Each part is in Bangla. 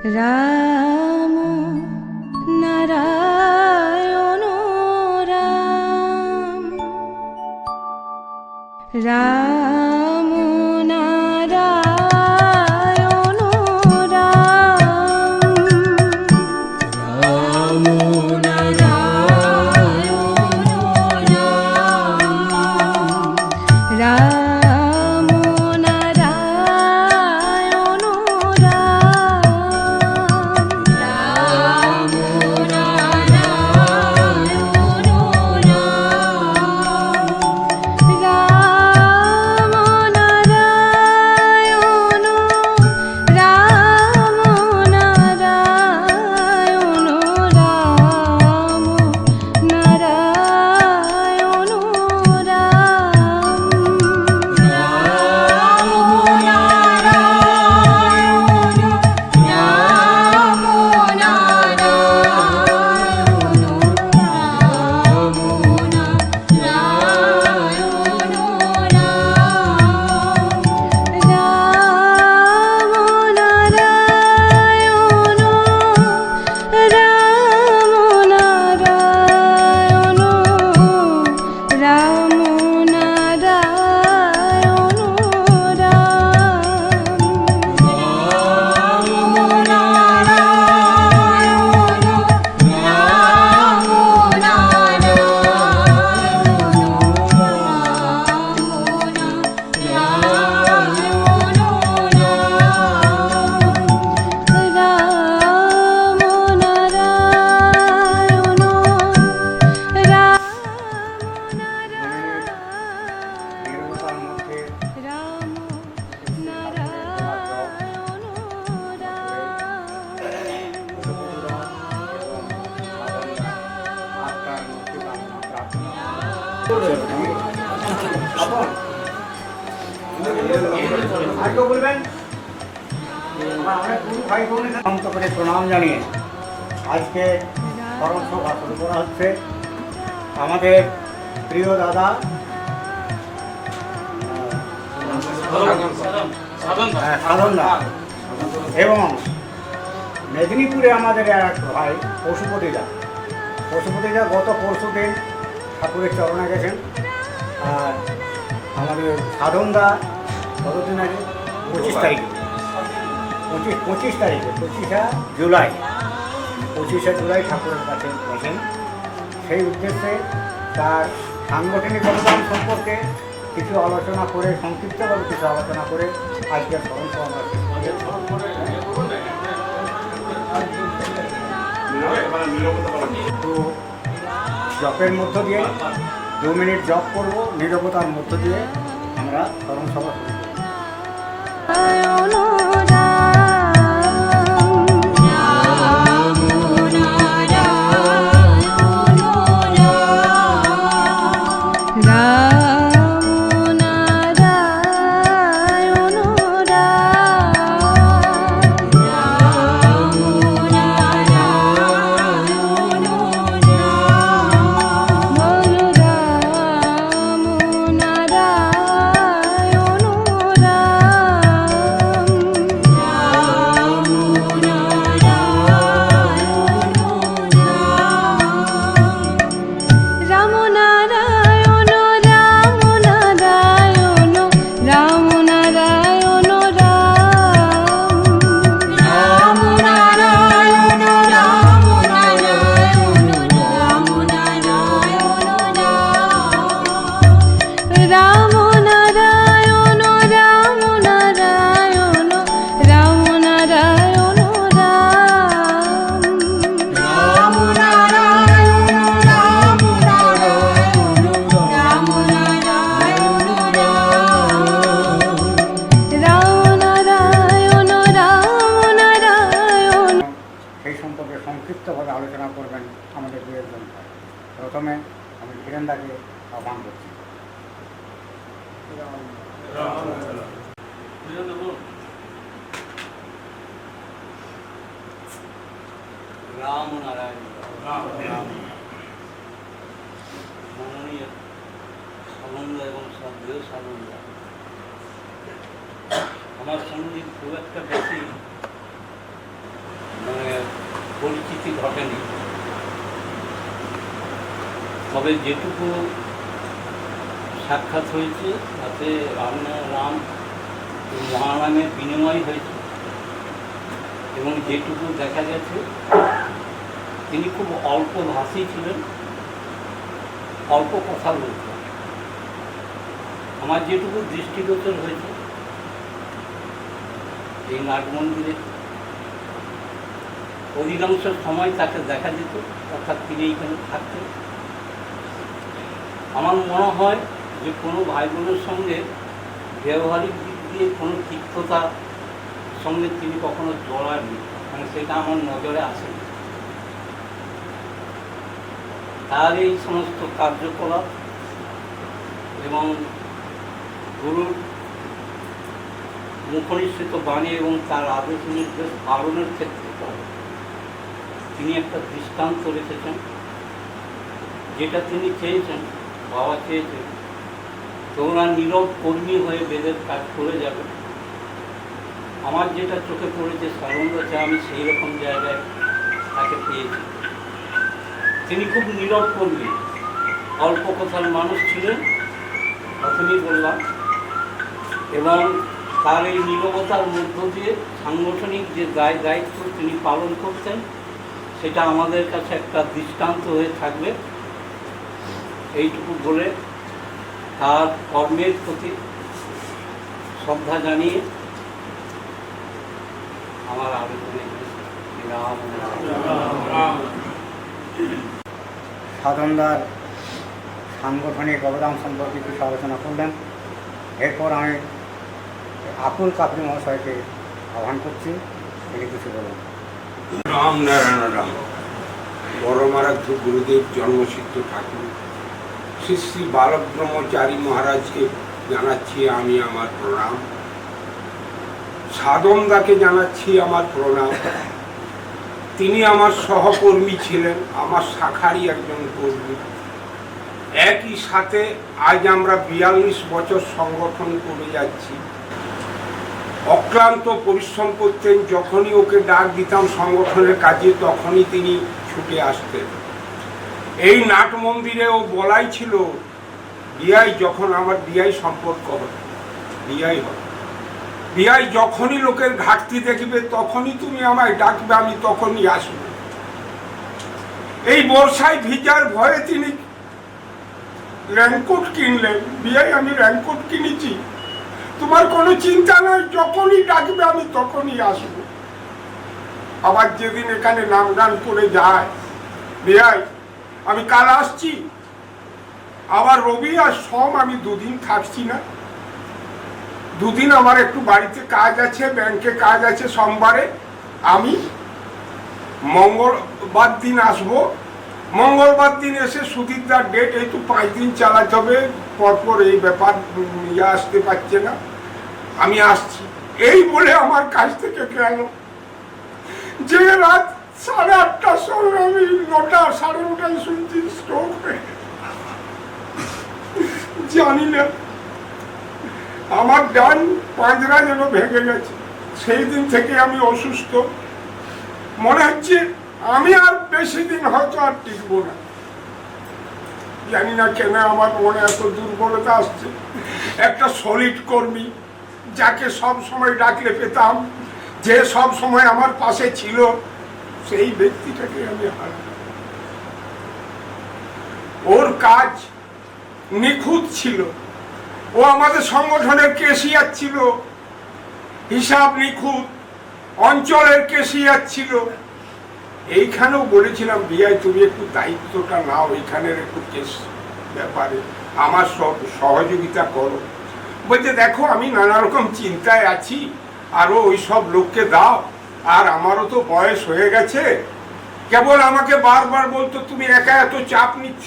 রাম নারায়ণ রাম রাম নারায়ণ রাম রাম নারায়ণ রাম রাম নারায়ণ প্রণাম জানিয়ে আজকে স্মরণ সভা শুরু করা হচ্ছে। আমাদের প্রিয় দাদা সাধনদা এবং মেদিনীপুরে আমাদের এক ভাই পশুপতিদা গত পরশু দিন ঠাকুরের চরণে গেছেন। আর আমাদের সাধনদা কতদিন আগে 25 তারিখে 25শে জুলাই ঠাকুরের কাছে গেছেন। সেই উদ্দেশ্যে তার সাংগঠনিক অবদান সম্পর্কে কিছু আলোচনা করে, সংক্ষিপ্তভাবে কিছু আলোচনা করে আজকের স্মরণ সভা তো জপের মধ্য দিয়ে 2 মিনিট জপ করব, নীরবতার মধ্য দিয়ে আমরা স্মরণ সভা শুরু করব। সংক্ষিপ্তভাবে আলোচনা করবেন আমাদের দু একজন। প্রথমে আমি ধীরেন্দাকে আহ্বান করছি। রাম নারায়ণ মাননীয় সানন্দ এবং শ্রদ্ধেয় সানন্দ, আমার সঙ্গে খুব একটা বেশি পরিচিতি ঘটেনি, তবে যেটুকু সাক্ষাৎ হয়েছে তাতে রাম মহানামের বিনিময় হয়েছে, এবং যেটুকু দেখা গেছে তিনি খুব অল্প ভাষী ছিলেন, অল্প কথা বলতেন। আমার যেটুকু দৃষ্টিগোচর হয়েছে এই নাট মন্দিরে অধিকাংশ সময় তাকে দেখা যেত, অর্থাৎ তিনি এখানে থাকতেন। আমার মনে হয় যে কোনো ভাই বোনের সঙ্গে ব্যবহারিক দিক দিয়ে কোনো তিক্ততার সঙ্গে তিনি কখনো জড়াননি, মানে সেটা আমার নজরে আসেনি। তার এই সমস্ত কার্যকলাপ এবং গুরুর মুখনিসৃত বাণী এবং তার আদেশ নির্দেশ পালনের ক্ষেত্রে তিনি একটা দৃষ্টান্ত রেখেছেন। যেটা তিনি চেয়েছেন, বাবা চেয়েছেন, তোমরা নীরব কর্মী হয়ে বেদের কাজ করে যাবে। আমার যেটা চোখে পড়েছে সারঙ্গতে, আমি সেই রকম জায়গায় তাকে পেয়েছি। তিনি খুব নীরব কর্মী, অল্প কথার মানুষ ছিলেন, প্রথমেই বললাম, এবং তার এই নীরবতার মধ্য দিয়ে সাংগঠনিক যে দায়িত্ব তিনি পালন করতেন সেটা আমাদের কাছে একটা দৃষ্টান্ত হয়ে থাকবে। এইটুকু বলে তার কর্মের প্রতি শ্রদ্ধা জানিয়ে আমার আবেদনে সাধনদার সাংগঠনিক অবদান সম্পর্কে কিছু আলোচনা করলেন। এরপর আমি আকুল কাপড়ি মহাশয়কে আহ্বান করছি, তিনি কিছু বলুন। রাম নারায়ণ রাম। বড়মারাধ্য গুরুদেব জন্মসিদ্ধ ঠাকুর শ্রী শ্রী বালব্রহ্মচারী মহারাজকে জানাচ্ছি আমি আমার প্রণাম। সাধনদাকে জানাচ্ছি আমার প্রণাম। তিনি আমার সহকর্মী ছিলেন, আমার শাখারই একজন কর্মী। একই সাথে আজ আমরা 42 বছর সংগঠন করে যাচ্ছি। অক্লান্ত পরিশ্রম করতেন, যখনই ওকে ডাক দিতাম সংগঠনের কাজে তখনই তিনি ছুটে আসতেন। এই নাট মন্দিরে ও বলাই ছিল বিআই, যখন আমার বিআই সম্পর্ক হয়, বিআই হয়, বিআই যখনই লোকের ঘাটতি দেখবে তখনই তুমি আমায় ডাকবে, আমি তখনই আসব। এই বর্ষায় ভিজার ভয়ে তিনি রেনকোট কিনলেন। বিআই, আমি রেনকোট কিনেছি, তোমার কোনো চিন্তা নাই, যখনই ডাকবে আমি তখনই আসব। আবার যেদিন এখানে নাম গান করে যায়, বিআই আমি কাল আসছি, আবার রবি আর সোম আমি দুদিন থাকছি না, দুদিন আমার একটু বাড়িতে কাজ আছে, ব্যাংকে কাজ আছে, সোমবারে আমি মঙ্গলবার দিন আসবো। মঙ্গলবার দিন এসে সুধীরদার ডেট, এই তো 5 দিন চালাতে হবে, পরপর এই ব্যাপার নিয়ে আসতে পারছে না, আমি আসছি। এই বলে আমার কাছ থেকে গেল। যে রাত 8:30টার সময় আমি 9টা 9:30টায় শুনছি স্ট্রোক হয়ে, জানি না আমার ডান পাঁজরা যেন ভেঙে গেছে। সেই দিন থেকে আমি অসুস্থ, মনে হচ্ছে আমি আর বেশি দিন হয়তো আর টিকবো না। জানি না কেন আমার মনে এত দুর্বলতা আসছে। একটা সলিড কর্মী, যাকে সব সময় ডাকলে পেতাম, যে সব সময় আমার পাশে ছিল, সেই ব্যক্তিটাকে আমি হারালাম। ওর কাজ নিখুঁত ছিল, ও আমাদের সংগঠনের কেশিয়ার ছিল, হিসাব নিখুঁত, অঞ্চলের কেশিয়ার ছিল। এইখানেও বলেছিলাম, বিআই তুমি একটু দায়িত্বটা নাও, এইখানের একটু কেস ব্যাপারে আমার সহযোগিতা করো। বলছে দেখো আমি নানা রকম চিন্তায় আছি, আরও ওই সব লোককে দাও, আর আমারও তো বয়স হয়ে গেছে। কেবল আমাকে বারবার বলতো তুমি একা এত চাপ নিচ্ছ,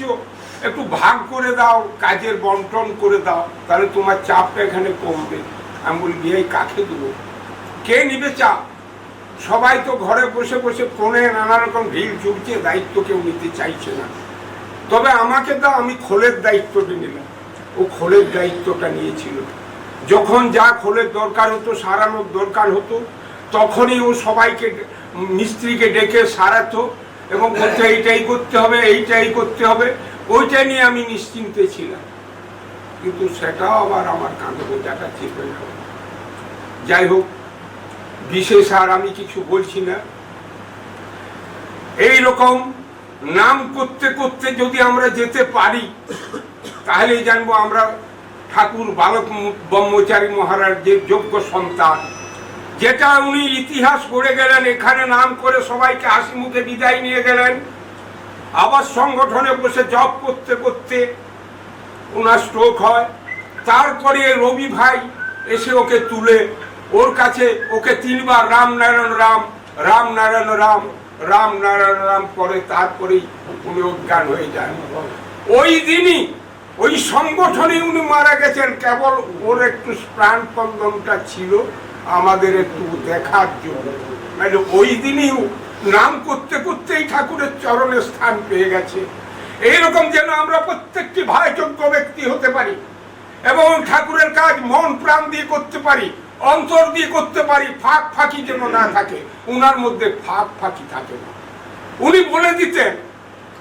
একটু ভাগ করে দাও, কাজের বন্টন করে দাও, তাহলে তোমার চাপটা এখানে কমবে। আমি বলি বিআই কাকে দেবো, কে নিবে চাপ? সবাই তো ঘরে বসে বসে ফোনে নানা রকম ঢিল ছুটছে, দায়িত্ব কেউ নিতে চাইছে না। তবে আমাকে দাও, আমি খোলের দায়িত্বটা নিলাম। ও খোলের দায়িত্বটা নিয়েছিল। যখন যা খোলের দরকার হতো, সারানোর দরকার হতো, তখনই ও সবাইকে মিস্ত্রিকে ডেকে সারাতো এবং বলতে এইটাই করতে হবে, এইটাই করতে হবে, ওইটা নিয়ে আমি নিশ্চিন্তে ছিলাম। কিন্তু সেটাও আবার আমার কাঁধে বোঝাটা চেপে গেল। যাই হোক, বিশেষ আর আমি কিছু বলছি না। এই রকম নাম করতে করতে যদি আমরা যেতে পারি তাহলে জানবো আমরা ঠাকুর বালক ব্রহ্মচারী মহারাজের যোগ্য সন্তান। যেটা উনি ইতিহাস গড়ে গেলেন, এখানে নাম করে সবাইকে হাসি মুখে বিদায় নিয়ে গেলেন। আবার সংগঠনে বসে জব করতে করতে ওনার স্ট্রোক হয়। তারপরে রবি ভাই এসে ওকে তুলে ওর কাছে ওকে 3 বার রাম নারায়ণ রাম, রাম নারায়ণ রাম, রাম নারায়ণ রাম করে তারপরেই উনি অজ্ঞান হয়ে যান। ওই দিনই ওই সংগঠনে উনি মারা গেছেন। কেবল ওর একটু প্রাণ স্পন্দনটা ছিল আমাদের একটু দেখার জন্য, মানে ওই দিনই নাম করতে করতেই ঠাকুরের চরণে স্থান পেয়ে গেছে। এইরকম যেন আমরা প্রত্যেকটি ভাই যোগ্য ব্যক্তি হতে পারি এবং ঠাকুরের কাজ মন প্রাণ দিয়ে করতে পারি, অন্তর দিয়ে করতে পারি। ফাঁক ফাঁকি যেন না থাকে, উনার মধ্যে ফাঁক ফাঁকি থাকে না। উনি বলে দিতেন,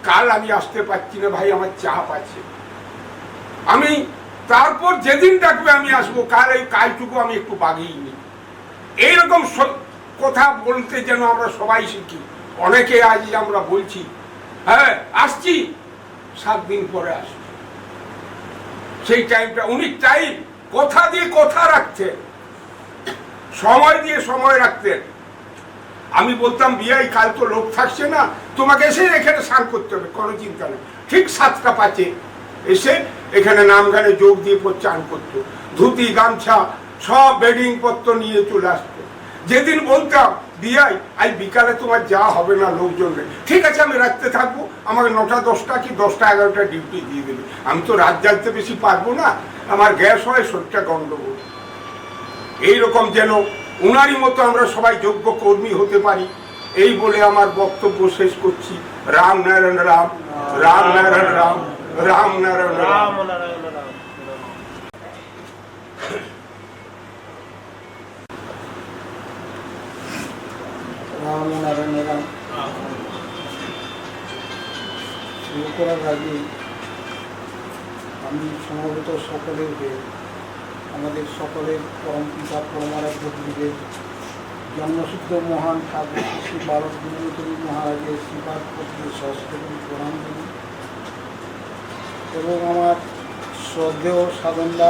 কাল আমি আসতে পারছি না ভাই, আমার চাপ আছে, আমি তারপর যেদিন ডাকবে আমি আসবো, কাল এই কাজটুকু আমি একটু বাগিয়ে নিই। এইরকম কথা বলতে যেন আমরা সবাই শিখি। অনেকে আজ আমরা বলছি হ্যাঁ আসছি, 7 দিন পরে আসছি। সেই টাইমটা উনি টাইম কথা দিয়ে কথা রাখতেন, সময় দিয়ে সময় রাখতেন। আমি বলতাম বিয়াই কাল তো লোক থাকছে না, তোমাকে এসে এখানে স্নান করতে হবে, কোনো চিন্তা নেই। ঠিক 7টা 5-এ এসে এখানে নাম গানে যোগ দিয়ে চান করতো, ধুতি গামছা সব বেডিং পত্র নিয়ে চলে আসতো। যেদিন বলতাম বিয়াই আজ বিকালে তোমার যাওয়া হবে না, লোকজন নেই, ঠিক আছে আমি রাখতে থাকবো, আমাকে 9টা 10টা কি 10টা 11টা ডিউটি দিয়ে দেবে, আমি তো রাত জাগতে বেশি পারবো না, আমার গ্যাস হয়, শরীরটা গন্ডগোল। এইরকম যেন উনারই মতো আমরা সবাই যোগ্য কর্মী হতে পারি, এই বলে আমার বক্তব্য শেষ করছি। রাম নারায়ণ রাম, রাম নারায়ণ রাম, রাম নারায়ণ রাম। রাম নারায়ণ রাম। শুরু করার আগে আমি সমবেত সকলের আমাদের সকলের পরম পিতা পরমারাধ্য গুরুদেব জন্মসিদ্ধ মহান ঠাকুর শ্রী বালক ব্রহ্মচারী মহারাজের শ্রীপাদ প্রতি সহস্রকোটি প্রণাম জানাই এবং আমার শ্রদ্ধেয় সাধনদা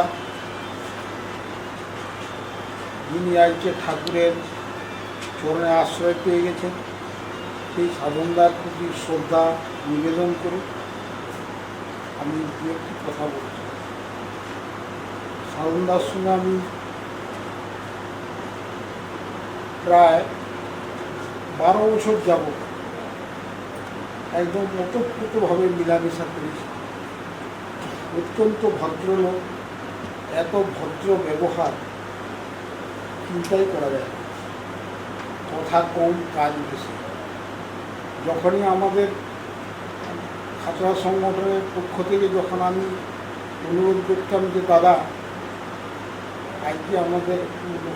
যিনি আজকে ঠাকুরের চরণে আশ্রয় পেয়ে গেছেন, সেই সাধনদার প্রতি শ্রদ্ধা নিবেদন করে আমি দু একটি কথা বলছি। সাধনদার সঙ্গে আমি প্রায় 12 বছর যাব একদম ওতপ্রোতভাবে মিলামেশা করেছি। অত্যন্ত ভদ্রলোক, এত ভদ্র ব্যবহার চিন্তাই করা যায়, কথা কম কাজ বেশি। যখনই আমাদের খাতড়া সংগঠনের পক্ষ থেকে যখন আমি অনুরোধ করতাম যে দাদা আজকে আমাদের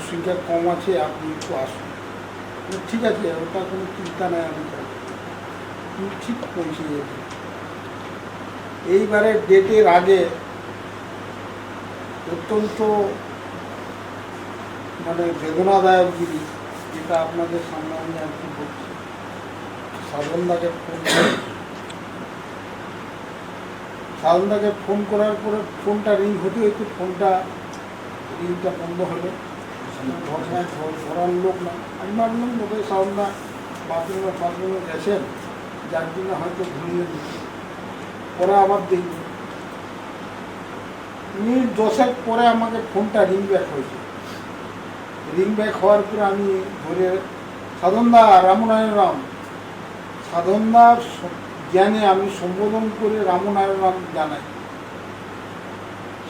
সংখ্যা কম আছে, আপনি একটু আসুন, ঠিক আছে ওটা কোনো চিন্তা নেই, আমি তুমি ঠিক পৌঁছে যেতে। এইবারে ডেটের আগে অত্যন্ত মানে বেদনাদায়ক জিনিস, যেটা আপনাদের সামনে আমি আর কি বলছি। সাধনদাকে ফোন করার পরে ফোনটা রিং হতে হতে রিংটা বন্ধ হলো। ধরার লোক না, আমি ভাবলাম বোধহয় সাধনদা বাথরুমে গেছেন, যার জন্য হয়তো ঘুমিয়ে দিচ্ছে। পরে আবার দেখব মিনিট 10 পরে আমাকে ফোনটা রিং ব্যাক হয়েছে। রিং ব্যাক হওয়ার পরে আমি ধরে সাধনদা রামনারায়ণ রাম, সাধনদার জ্ঞানে আমি সম্বোধন করে রামনারায়ণ রাম জানাই।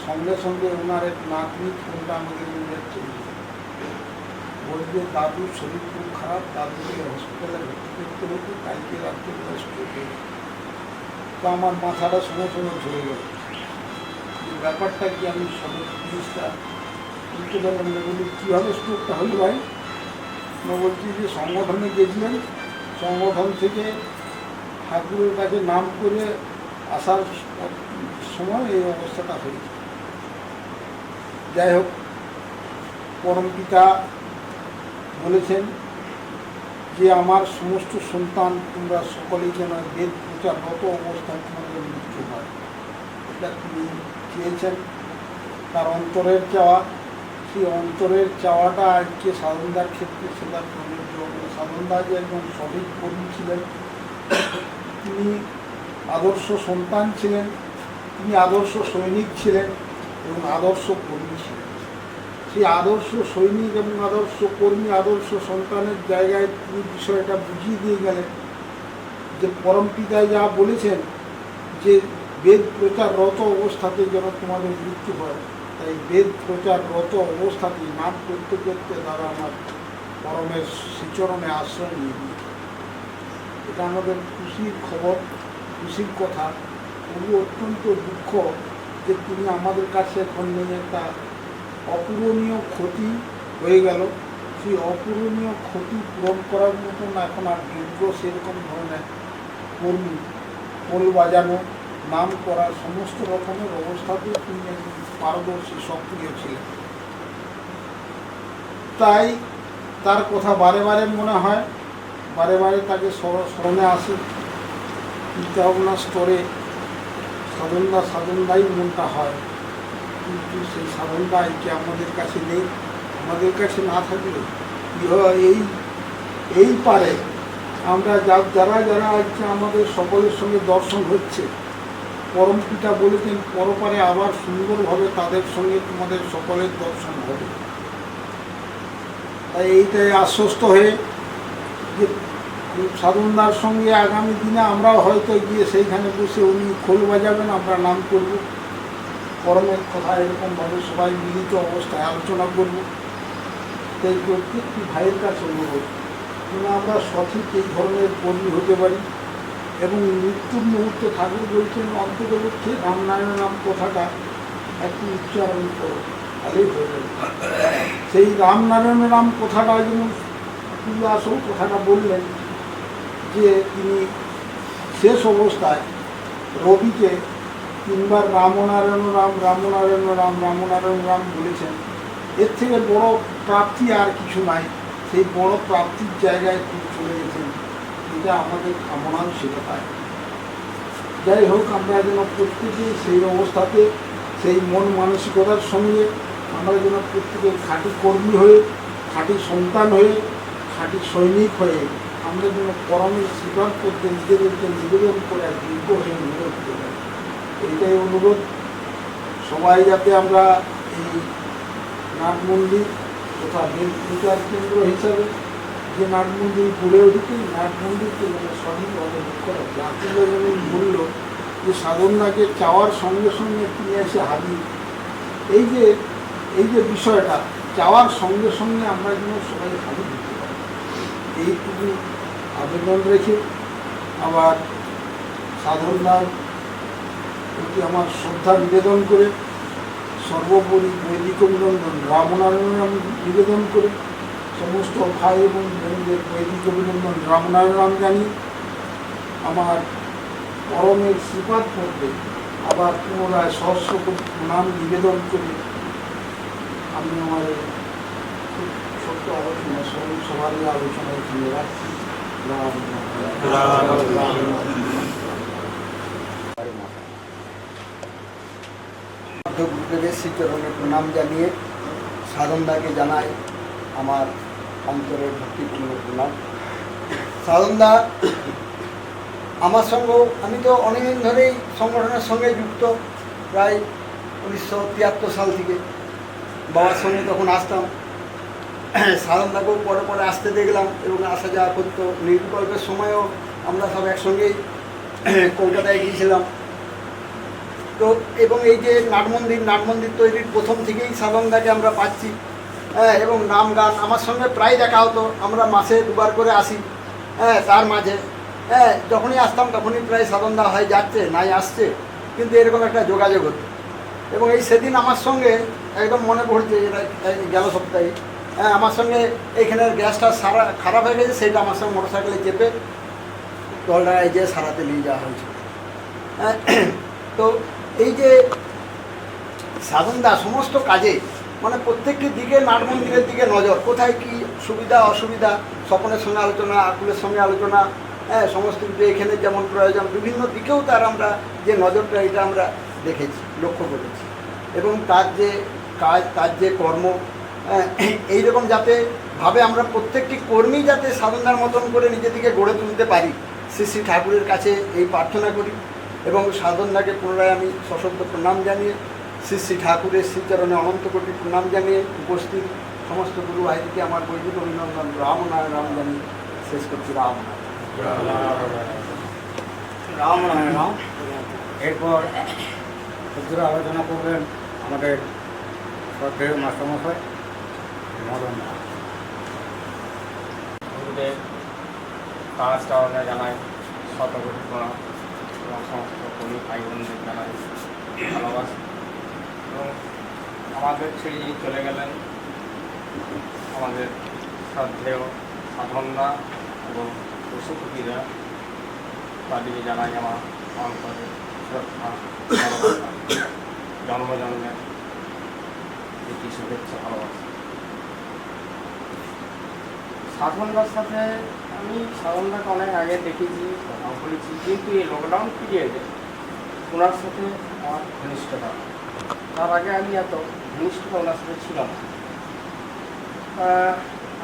সঙ্গে সঙ্গে ওনার এক নাতনি ফোনটা আমাদের বলবে দাদুর শরীর খুব খারাপ, দাদুকে হসপিটালে ভর্তি করতে হতো, কালকে রাত্রিবেলা স্ট্রোক হয়ে গেল। তো আমার মাথাটা সঙ্গে সঙ্গে ধরে গেল, ব্যাপারটা কি। আমি সব জিনিসটা উল্টে বললাম, বলি কীভাবে স্ট্রোকটা হলো ভাই? বলছি যে সংগঠনে গেছিলেন, সংগঠন থেকে ঠাকুরের কাছে নাম করে আসার সময় এই অবস্থাটা হয়েছে। যাই হোক, পরমপিতা বলেছেন যে আমার সমস্ত সন্তান তোমরা সকলেই যেন বেদ প্রচাররত অবস্থায় তোমাদের মৃত্যু হয়, এটা তিনি চেয়েছেন। তার অন্তরের চাওয়া, সেই অন্তরের চাওয়াটা আজকে সাধনদার ক্ষেত্রে সেটা প্রযোজ্য হবে। সাধনদা যে একজন সঠিক কর্মী ছিলেন, তিনি আদর্শ সন্তান ছিলেন, তিনি আদর্শ সৈনিক ছিলেন এবং আদর্শ কর্মী ছিলেন। সেই আদর্শ সৈনিক এবং আদর্শ কর্মী, আদর্শ সন্তানের জায়গায় তিনি বিষয়টা বুঝিয়ে দিয়ে গেলেন যে পরমপিতা যা বলেছেন যে বেদ প্রচাররত অবস্থাতে যেন তোমাদের মৃত্যু হয়, তাই বেদ প্রচাররত অবস্থাতেই নাম করতে করতে তারা আমার পরমের শ্রীচরণে আশ্রয় নিয়ে নিয়েছে। এটা আমাদের খুশির খবর, খুশির কথা। তবু অত্যন্ত দুঃখ যে তিনি আমাদের কাছে এখন নেই, একটা অপূরণীয় ক্ষতি হয়ে গেল। সেই অপূরণীয় ক্ষতি পূরণ করার মতন এখন আর যোগ্য সেরকম ধরনের কর্মী, খোল বাজানো, নাম করা, সমস্ত রকমের অবস্থাতেই তিনি একজন পারদর্শী, সক্রিয় ছিলেন। তাই তার কথা বারে বারে মনে হয়, বারে বারে তাকে স্মরণে আসে। চিন্তা ভাবনার স্তরে সাধনদাই মনটা হয়, কিন্তু সেই সাধনটা আজকে আমাদের কাছে নেই। আমাদের কাছে না থাকলে এই পারে আমরা যারা যারা আজকে আমাদের সকলের সঙ্গে দর্শন হচ্ছে, পরমপিতা বলেছেন পরপারে আবার সুন্দরভাবে তাদের সঙ্গে তোমাদের সকলের দর্শন হবে। তাই এইটাই আশ্বস্ত হয়ে যে সাধনদার সঙ্গে আগামী দিনে আমরাও হয়তো গিয়ে সেইখানে বসে উনি খোল বাজাবেন, আমরা নাম করব, পরমের কথা এরকমভাবে সবাই মিলিত অবস্থায় আলোচনা করব। তাই প্রত্যেকটি ভাইয়ের কাছে অনুরোধ যেন আমরা সঠিক এই ধরনের কর্মী হতে পারি। এবং মৃত্যুর মুহূর্তে ঠাকুর বলছেন অন্তর্গত রামনারায়ণ নাম কথাটা একটু উচ্চারণ করো, তাহলেই হয়ে যাবে। সেই রামনারায়ণ নাম কথাটা যেমন আসল কথাটা বললেন যে তিনি শেষ অবস্থায় রবিকে 3 বার রামনারায়ণ রাম রামনারায়ণ রাম রামনারায়ণ রাম বলেছেন। এর থেকে বড় প্রাপ্তি আর কিছু নাই। সেই বড় প্রাপ্তির জায়গায় তিনি চলে গেছেন, এটা আমাদের কামনাও সেটা পায়। যাই হোক, আমরা যেন প্রত্যেকে সেই অবস্থাতে সেই মন মানসিকতার সঙ্গে আমরা যেন প্রত্যেকে খাঁটি কর্মী হয়ে, খাঁটি সন্তান হয়ে, খাঁটি সৈনিক হয়ে আমরা যেন পরমের স্বীকার করতে নিজেদেরকে নিবেদন করে যোগ্য হয়ে অনুরোধ করতে পারি। এইটাই অনুরোধ। সবাই যাতে আমরা এই নাট মন্দির তথা বেদ প্রচার কেন্দ্র হিসাবে যে নাট মন্দির গড়ে উঠেছে, নাট মন্দিরকে যেন সঠিকভাবে লক্ষ্য রাখি। আপনারা যেমন বলল যে সাধনাকে চাওয়ার সঙ্গে সঙ্গে তিনি এসে হাজির, এই যে বিষয়টা চাওয়ার সঙ্গে সঙ্গে আমরা যেন সবাই হাজির দিতে পারি, এইটুকু আবেদন রেখে আবার সাধনার প্রতি আমার শ্রদ্ধা নিবেদন করে, সর্বোপরি বৈদিক অভিনন্দন রামনারায়ণ নিবেদন করে, সমস্ত ভাই এবং বোনদের বৈদিক অভিনন্দন রামনারায়ণ জানি আমার পরমের শ্রীপাদ করবে আবার পুনরায় সহস্র প্রণাম নিবেদন করে আমি আমার খুব ছোট্ট আলোচনা সবারই আলোচনা এখানে রাখছি। গুরুদেবের শ্রীচরণে প্রণাম জানিয়ে সাধনদাকে জানাই আমার অন্তরের ভক্তিপূর্ণ প্রণাম। সাধনদা আমার সঙ্গে, আমি তো অনেকদিন ধরেই সংগঠনের সঙ্গে যুক্ত, প্রায় 1973 সাল থেকে বাবার সঙ্গে তখন আসতাম। সাধনদাকেও পরে পরে আসতে দেখলাম এবং আসা যাওয়া করতো। নির্বিকল্পের সময়ও আমরা সব একসঙ্গেই কলকাতায় গিয়েছিলাম। তো এবং এই যে নাট মন্দির তৈরির প্রথম থেকেই সাধনদাকে আমরা পাচ্ছি, এবং নাম গান আমার সঙ্গে প্রায় দেখা হতো। আমরা মাসে 2 বার করে আসি। তার মাঝে যখনই আসতাম তখনই প্রায় সাধনদা হয় যাচ্ছে নাই আসছে, কিন্তু এরকম একটা যোগাযোগ হতো। এবং এই সেদিন আমার সঙ্গে একদম মনে পড়ছে, এটা গেল সপ্তাহে হ্যাঁ, আমার সঙ্গে এইখানের গ্যাসটা খারাপ হয়ে গেছে, সেইটা আমার সঙ্গে মোটরসাইকেলে চেপে দলডাঙায় যেয়ে সারাতে নিয়ে যাওয়া হয়েছিল। হ্যাঁ, তো এই যে সাধনদা সমস্ত কাজে মানে প্রত্যেকটি দিকে নাট মন্দিরের দিকে নজর, কোথায় কি সুবিধা অসুবিধা, স্বপনের সঙ্গে আলোচনা, আকুলের সঙ্গে আলোচনা, হ্যাঁ, সমস্ত কিছু এখানে যেমন প্রয়োজন বিভিন্ন দিকেও তার আমরা যে নজরটা এটা আমরা দেখেছি, লক্ষ্য করেছি। এবং তার যে কাজ, তার যে কর্ম, এইরকম যাতে ভাবে আমরা প্রত্যেকটি কর্মী যাতে সাধনদার মতন করে নিজেদেরকে গড়ে তুলতে পারি, শ্রী শ্রী ঠাকুরের কাছে এই প্রার্থনা করি। এবং সাধনদাকে পুনরায় আমি সশব্দ প্রণাম জানিয়ে শ্রী শ্রী ঠাকুরের শ্রীচরণে অনন্ত কোটি প্রণাম জানিয়ে উপস্থিত সমস্ত গুরু ভাইদেরকে আমার বৈদিক অভিনন্দন, রাম নারায়ণ রাম জানিয়ে শেষ করছি। রাম রাম রাম। এরপর ক্ষুদ্র আলোচনা করবেন আমাদের শ্রদ্ধেয় মাস্টারমশাই মদন দা। গুরুদেব কাজটা জানাই শতকোটি প্রণাম এবং সমস্ত কর্মী ভাই বোনদের জানাই ভালোবাসা। এবং আমাদের ছেড়ে যিনি চলে গেলেন আমাদের শ্রদ্ধেয় সাধনরা এবং পশুপতিরা, তাদেরকে জানাই আমার অন্তরে শ্রদ্ধা, ভালোবাসা, জন্মজন্মের একটি শুভেচ্ছা, ভালোবাসা। সাধনদার সাথে আমি সাধনদাকে অনেক আগে দেখেছি, কথাও বলেছি, কিন্তু এই লকডাউন পিরিয়ডে ওনার সাথে আমার ঘনিষ্ঠতা, তার আগে আমি এত ঘনিষ্ঠতা ওনার সাথে ছিল না।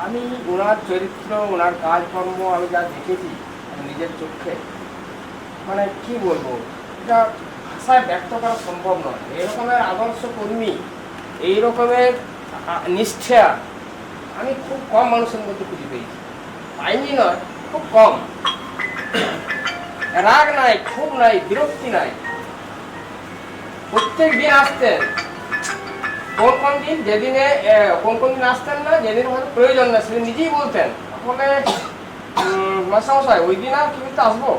আমি ওনার চরিত্র, ওনার কাজকর্ম আমি যা দেখেছি নিজের চোখে, মানে কি বলবো, এটা ভাষায় ব্যক্ত করা সম্ভব নয়। এই রকমের আদর্শ কর্মী, এই রকমের নিষ্ঠা আমি খুব কম মানুষের মধ্যে খুঁজে পেয়েছি। পাইনি নয়, খুব কম। রাগ নাই, ক্ষোভ নাই, বিরক্তি নাই। প্রত্যেক দিন আসতেন, কোন দিন যেদিনে কোন দিন আসতেন না, যেদিন হয়তো প্রয়োজন না সেদিন নিজেই বলতেন, বলে মাস্টারমশাই ওই দিন আর কিন্তু আসবো,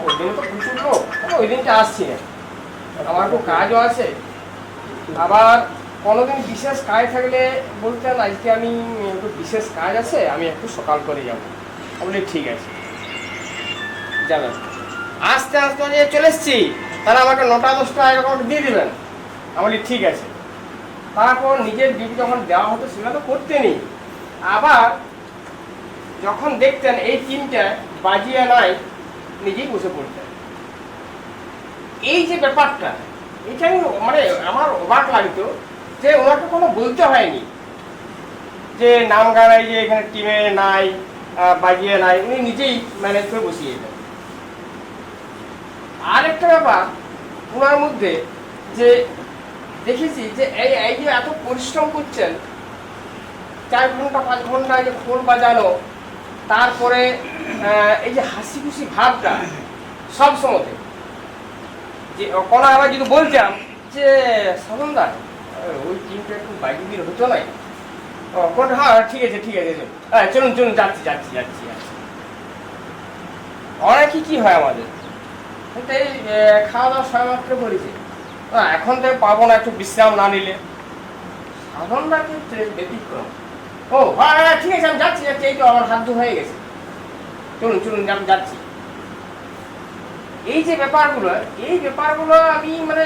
ওই দিনে তো প্রচুর লোক, ওই দিনটা আসছি না, আমার একটু কাজও আছে। আবার কোনোদিন বিশেষ কাজ থাকলে বলতেন আজকে আমি একটু বিশেষ কাজ আছে, আমি একটু সকাল করে যাবো। বলি ঠিক আছে যাবেন। আস্তে আস্তে যে চলে এসছি, তারা আমাকে 9টা-10টা এরকম দিয়ে দেবেন। আমি বলি ঠিক আছে। তারপর নিজের ডিউটি যখন দেওয়া হতো সেটা তো করতেনই, আবার যখন দেখতেন এই 3টা বাজিয়ে নাই, নিজেই বসে পড়তেন। এই যে ব্যাপারটা, এটা আমি মানে আমার অবাক লাগতো যে ওনাকে কোনো বলতে হয়নি যে নাম গাড়াই যে এখানে টিমে নাই, বাজিয়ে নাই, উনি নিজেই ম্যানেজ করে বসিয়ে দেন। আর একটা ব্যাপার ওনার মধ্যে যে দেখেছি যে এই যে এত পরিশ্রম করছেন, 4 ঘন্টা 5 ঘন্টা যে খোল বাজানো, তারপরে এই যে হাসি খুশি ভাবটা সব সময়, যে কোনো আবার যদি বলতাম যে সাধনদা ওই টিমটা একটু বাইরে হতো নাই, কোনটা, হ্যাঁ ঠিক আছে ঠিক আছে, চলুন চলুন যাচ্ছি যাচ্ছি যাচ্ছি যাচ্ছি। অনেকই কি হয় আমাদের এই খাওয়া দাওয়া সময় মাত্র করেছে, এখন তো পাবো না একটু বিশ্রাম না নিলে। সাধনটা কিন্তু ব্যতিক্রম। ও হ্যাঁ ঠিক আছে আমি যাচ্ছি যাচ্ছি, এই তো আমার হাত ধু হয়ে গেছে, চলুন চলুন আমি যাচ্ছি। এই যে ব্যাপারগুলো, এই ব্যাপারগুলো আমি মানে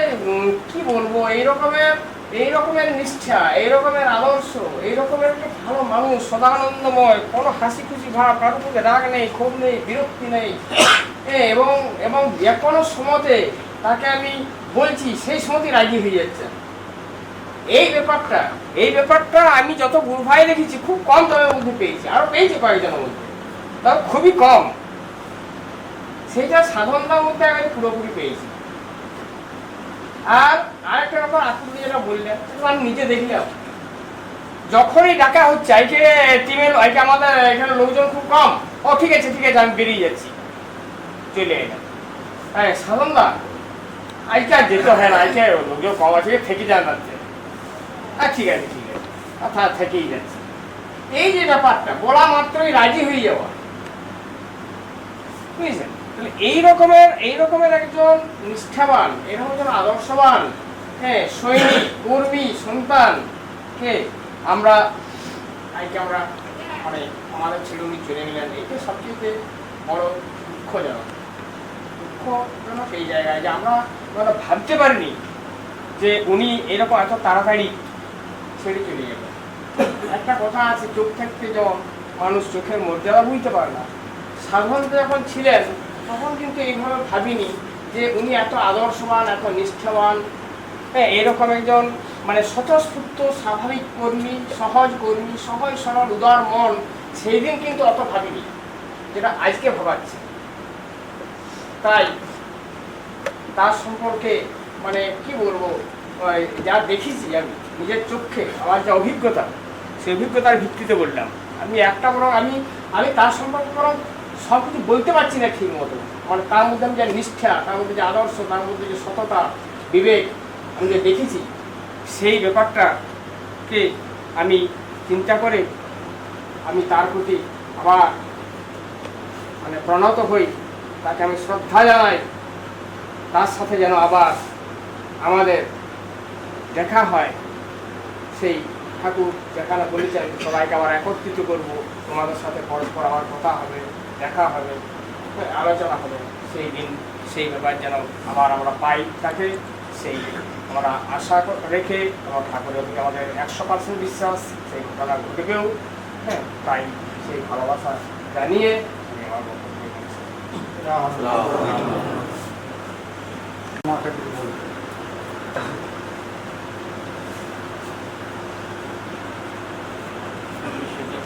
কি বলবো, এই রকমের নিষ্ঠা, এই রকমের আদর্শ, এই রকমের একটা ভালো মানুষ, সদানন্দময়, কোনো হাসি খুশি ভাব, কারোর মধ্যে রাগ নেই, ক্ষোভ নেই, বিরক্তি নেই, এবং যে কোনো সময়তে তাকে আমি বলছি সেই সময়তেই রাজি হয়ে যাচ্ছে। এই ব্যাপারটা আমি যত গুরু ভাই দেখেছি খুব কম দামের মধ্যে পেয়েছি, আরো পেয়েছি কয়েকজনের মধ্যে, তাও খুবই কম। সেইটা সাধনতার মধ্যে আমি পুরোপুরি পেয়েছি। আর আরেকটা ব্যাপার আপনি যেটা বললেন আমি নিজে দেখলাম, যখনই ডাকা হচ্ছে আজকে টিমের আমাদের এখানে লোকজন খুব কম, ও ঠিক আছে ঠিক আছে আমি বেরিয়ে যাচ্ছি, চলে এলাম। হ্যাঁ সাধনদা আজকে আর যেতে হয় না, আজকে লোকজন কম আছে, থেকে যান রাখছে, ঠিক আছে ঠিক আছে, অর্থাৎ থেকেই যাচ্ছে। এই যে ব্যাপারটা বলা মাত্রই রাজি হয়ে যাওয়া, বুঝলেন? তাহলে এই রকমের একজন নিষ্ঠাবান, এরকম একজন আদর্শবান, হ্যাঁ সৈনিক, কর্মী, সন্তানকে আমরা ভাইকে আমরা মানে আমাদের ছেলে উনি চলে গেলেন, এইটা সবচেয়ে বড় দুঃখজনক এই জায়গায় যে আমরা ভাবতে পারিনি যে উনি এরকম এত তাড়াতাড়ি ছেড়ে চলে যাবে। একটা কথা আছে, চোখ থাকতে যেমন মানুষ চোখের মর্যাদা বুঝতে পারে না, সাধারণত যখন ছিলেন তখন কিন্তু এইভাবে ভাবিনি যে উনি এত আদর্শবান, এত নিষ্ঠাবান, হ্যাঁ এরকম একজন মানে স্বতঃস্ফূর্ত স্বাভাবিক কর্মী, সহজ কর্মী, সহজ সরল উদার মন, সেই দিন কিন্তু অত ভাবিনি যেটা আজকে ভাবাচ্ছে। তাই তার সম্পর্কে মানে কি বলবো, যা দেখেছি আমি নিজের চোখে, আমার যা অভিজ্ঞতা, সেই অভিজ্ঞতার ভিত্তিতে বললাম। আমি একটা বরং আমি তার সম্পর্কে বরং সব কিছু বলতে পারছি না ঠিক মতো, মানে তার মধ্যে আমি যে নিষ্ঠা, তার মধ্যে যে আদর্শ, তার মধ্যে যে সততা, বিবেক আমি যে দেখেছি, সেই ব্যাপারটাকে আমি চিন্তা করে আমি তার প্রতি আবার মানে প্রণত হই, তাকে আমি শ্রদ্ধা জানাই। তার সাথে যেন আবার আমাদের দেখা হয়, সেই ঠাকুর যেখানে বলেছেন সবাইকে আবার একত্রিত করব, তোমাদের সাথে পরস্পর আবার কথা হবে, দেখা হবে, আলোচনা হবে, সেই দিন সেই ব্যাপার যেন আবার আমরা পাই তাকে, সেই আমরা আশা রেখে এবং ঠাকুরের প্রতি আমাদের 100% বিশ্বাস, সেই ঘটনা ঘটবেও, হ্যাঁ তাই সেই ভালোবাসা জানিয়ে আমি আমার বক্তব্য শেষ করছি।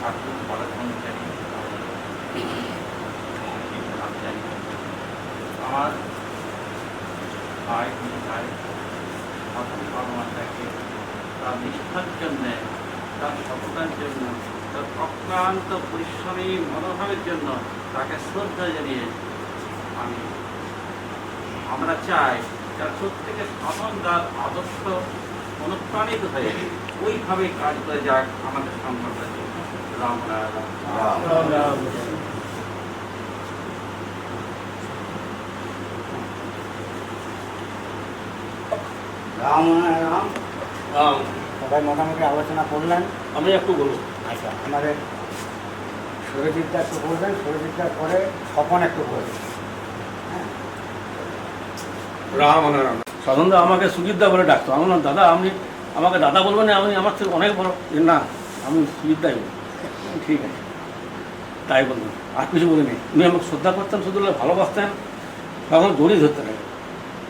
ঠাকুর পরাক্রমচারী আমার ভাই ঠাকুর পরমাত্মাকে তার নিষ্ঠার জন্যে, তার সততার জন্য, তার অক্লান্ত পরিশ্রমী মনোভাবের জন্য তাকে শ্রদ্ধা জানিয়ে আমরা চাই তার প্রত্যেকের সাধনদার আদর্শ অনুপ্রাণিত হয়ে ওইভাবে কাজ করে যাক আমাদের সম্পর্ক। রাম রাম রাম রাম। রাম রাম রাম। সবাই মোটামুটি আলোচনা করলেন। আমি একটু বলবো। আচ্ছা, আমাদের সুরজিৎদা একটু বলবেন, সুরজিৎদার পরে স্বপন একটু বলবেন। রাম রাম। সাধনদা আমাকে সুজিতদা বলে ডাকতো। আমি বললাম দাদা আপনি আমাকে দাদা বলবেন না, আমি আমার থেকে অনেক বড়। না আমি সুজিতদাই বলি। ঠিক আছে তাই বলবেন, আর কিছু বলিনি। উনি আমাকে শ্রদ্ধা করতেন, শুধু ভালোবাসতেন, তখন জড়িয়ে ধরতেন।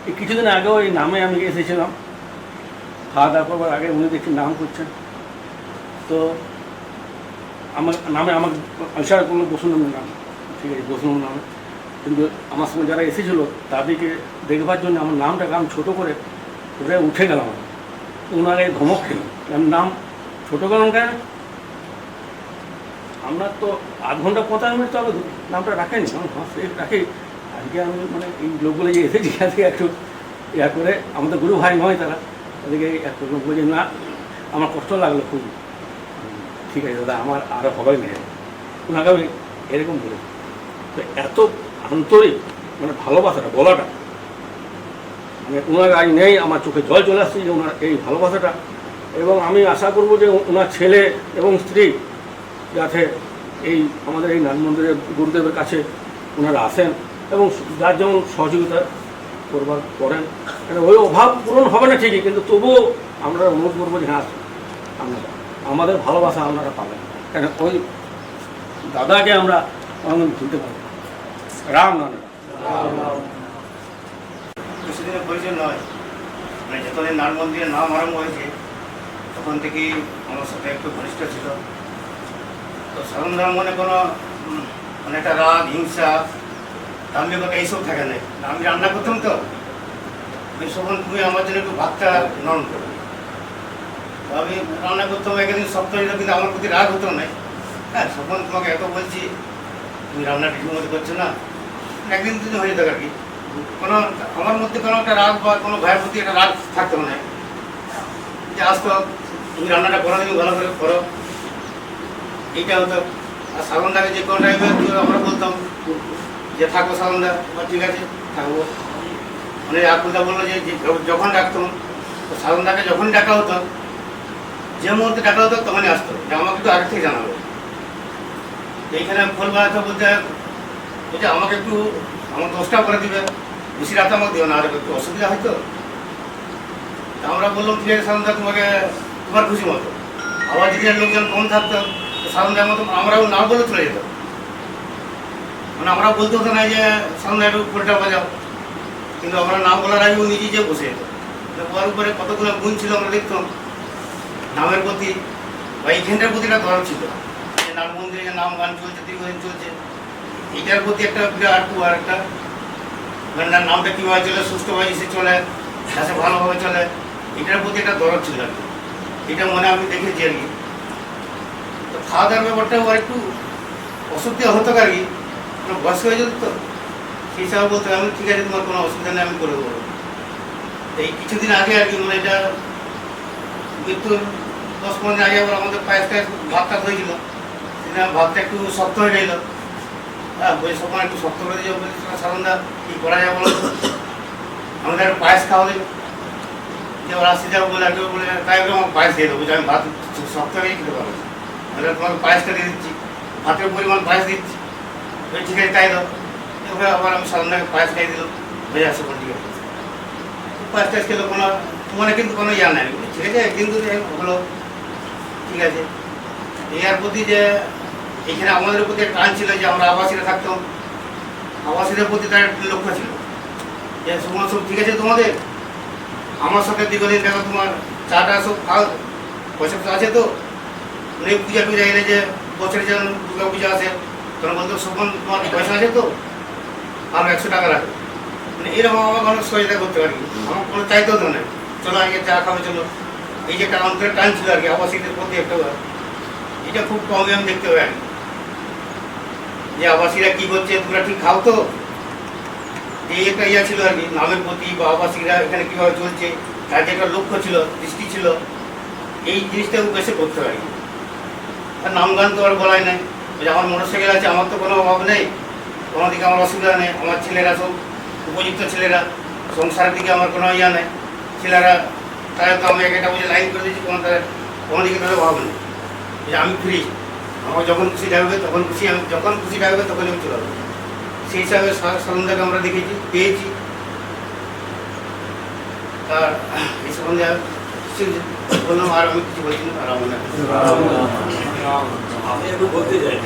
এই কিছুদিন আগেও এই নামে আমি এসেছিলাম, খাওয়া দাওয়া করবার আগে উনি দেখি নাম করছেন, তো আমার নামে আমাকে ইশারা করলো বসুনম নাম। ঠিক আছে বসুনম নামে, কিন্তু আমার সঙ্গে যারা এসেছিলো তাদেরকে দেখবার জন্য আমার নামটাকে আমি ছোটো করে ওরা উঠে গেলাম। ওনারা ধমক খেল, নাম ছোটো গেলাম কেন? আমরা তো 8 ঘন্টা 45 মিনিট তো আগে নামটা রাখেনি, হ্যাঁ সে রাখি। আজকে আমি মানে এই লোকগুলো যে এসেছি আজকে একটু ইয়া করে, আমাদের গুরু ভাই নয় তারা, তাদেরকে একটু বলছি না আমার কষ্ট লাগলো খুব। ঠিক আছে দাদা আমার আরও হবেই নেই, ওনাকে আমি এরকম বলি। তো এত আন্তরিক মানে ভালোবাসাটা বলাটা, মানে ওনার আজ নেই, আমার চোখে জল চলে আসছে যে ওনার এই ভালোবাসাটা। এবং আমি আশা করব যে ওনার ছেলে এবং স্ত্রী যাতে এই আমাদের এই নাট মন্দিরের গুরুদেবের কাছে ওনারা আসেন এবং যার যেমন সহযোগিতা করবার করেন। মানে ওই অভাব পূরণ হবে না ঠিকই, কিন্তু তবুও আমরা অনুরোধ করবো যে হ্যাঁ আপনারা আমাদের ভালোবাসা আপনারা পাবেন, কেন ওই দাদাকে আমরা ভুলতে পারবো। রাম নাম কিছুদিনের পরিচয় নয়, মানে যতদিন নাট মন্দিরের নাম আরম্ভ হয়েছে তখন থেকেই আমার সাথে একটু ঘনিষ্ঠ ছিল। তো সাধনদার মনে কোনো মানে একটা রাগ, হিংসা, দাম্ভিকতা এইসব থাকে না। আমি রান্না করতাম তো ওই সখন তুমি আমার জন্য একটু ভাতটা নরম করো। তো আমি রান্না করতাম একদিন সপ্তাহে, কিন্তু আমার প্রতি রাগ হতো না। হ্যাঁ সখন তোমাকে এত বলছি তুমি রান্না ঠিক মতো করছো না, একদিন দুদিন হয়ে যেত আর কি। কোনো আমার মধ্যে কোনো একটা রাগ বা কোনো ভাইয়ের প্রতি একটা রাগ থাকতো না যে আসতো তুমি রান্নাটা করো, তুমি ভালো করে করো, এইটা হতো। আর সাধনদাকে যে কোনো টাইমে আমরা বলতাম যে থাকবো সাধনদা, ঠিক আছে থাকবো। মানে আকুলদা বললো যে যখন ডাকতাম তো সাধনদাকে যখন ডাকা হতো যে মুহূর্তে ডাকা হতো তখনই আসতো, যে আমাকে একটু আগে থেকে জানাবো। এইখানে ফোন বানাতে বলতে বলছে আমাকে একটু আমার 10টা করে দিবে, বেশি রাতে আমাকে দিও না, আর একটু অসুবিধা হয়তো। তা আমরা বললাম ঠিক আছে সাধনদা, তোমাকে তোমার খুশি মতো। আবার যদি লোকজন কম থাকতো সাধনদার মতো আমরাও না বলে চলে যেতাম, মানে আমরা বলতে হতো না যে সাধনদা একটু ফোনটা বাজাও, কিন্তু আমরা নাম বলার আগে ও নিজেই যে বসে যেত। ওর উপরে কতগুলো গুণ ছিল আমরা দেখতাম, নামের প্রতি বা এইখানটার প্রতি একটা ধরন ছিল, যে নাম মন্দিরে যে নাম গান চলছে দীর্ঘদিন চলছে, এটার প্রতি একটা বিরাট আর একটা মানে নামটা কীভাবে চলে, সুস্থভাবে এসে চলে, কাছে ভালোভাবে চলে, এটার প্রতি একটা দরদ ছিল আর কি। এটা মনে আমি দেখেছি আর কি। তো খাওয়া দাওয়ার ব্যাপারটা ওর একটু অসুবিধা হতো আর কি, বয়স হয়ে যেত তো, সেই হিসাবে বলতে আমি ঠিক আছে তোমার কোনো অসুবিধা নেই আমি করে দেবো। এই কিছুদিন আগে আর কি, মানে এটা মৃত্যুর 10-15 দিন আগে আবার আমাদের পায়েস টায়েস ভাত টাত হয়েছিল, সেটা ভাতটা একটু শক্ত হয়ে গেল। হ্যাঁ বলছি সব একটু শক্ত করে দিয়ে বলছি সাধনদা কী করা যায় বলো, আমাদের একটু পায়েস খাওয়া দেবে। যে ওরা আসতে যাবো বলে একটু বলে তাই আমার পায়েস দিয়ে দেবো, যে আমি ভাত শক্ত হয়ে খেতে পারবো, তাহলে তোমাকে পায়েসটা দিয়ে দিচ্ছি, ভাতের পরিমাণ পায়েস দিচ্ছি। ঠিক আছে তাই দাও। এবার আবার আমি সাধনদাকে পায়েস খাই দিলাম, হয়ে আসছে ঠিক আছে। পায়েস টায়েস খেলো, কোনো মানে কিন্তু কোনো ইয়া নাই, ঠিক আছে কিন্তু হলো ঠিক আছে। এর প্রতি যে এখানে আমাদের প্রতি একটা টান ছিল যে আমরা আবাসীরা থাকতাম, আবাসীদের প্রতি তার একটা লক্ষ্য ছিল যে সময় সব ঠিক আছে তোমাদের, আমার সাথে দীর্ঘদিন দেখো তোমার চাটা সব খাও, পয়সা তো আছে তো, অনেক পূজা টুজা এলে যে বছরে যেমন দুর্গা পূজা আসে তখন বলতো সবন তোমার পয়সা আছে তো, আর 100 টাকা রাখো, মানে এরকম আমাকে অনেক সহযোগিতা করতে পারি, আমার কোনো চাইতেও তো নেই, চলো আগে চা খাবে চলো, এই যে একটা অন্তরের টান ছিল আর কি আবাসীদের প্রতি একটা, এটা খুব কমই আমি দেখতে পাই আর কি। যে আবাসীরা কী করছে তোমরা ঠিক খাও তো, এই একটা ইয়া ছিল আর কি নামের প্রতি, বা আবাসীরা এখানে কীভাবে চলছে তার যে একটা লক্ষ্য ছিল, দৃষ্টি ছিল, এই জিনিসটা বেশি করতে হয়। আর নাম গান তো আর বলাই নাই, যে আমার মোটরসাইকেল আছে আমার তো কোনো অভাব নেই, কোনো দিকে আমার অসুবিধা নেই, আমার ছেলেরা সব উপযুক্ত ছেলেরা, সংসারের দিকে আমার কোনো ইয়া নেই, ছেলেরা তাই তো আমি একটা বুঝে লাইন করে দিয়েছি, কোনো দিকে তাদের অভাব নেই, যে আমি ফ্রি, আমার যখন খুশি যাবে তখন খুশি, আমি যখন খুশি যাবে তখন আমি চলে যাবো। সেই হিসাবে সাধনদাকে আমরা দেখেছি পেয়েছি। আর এই সম্বন্ধে বললাম, আর আমি কিছু বলছি না, আর আমার আমি একটু বলতে চাই,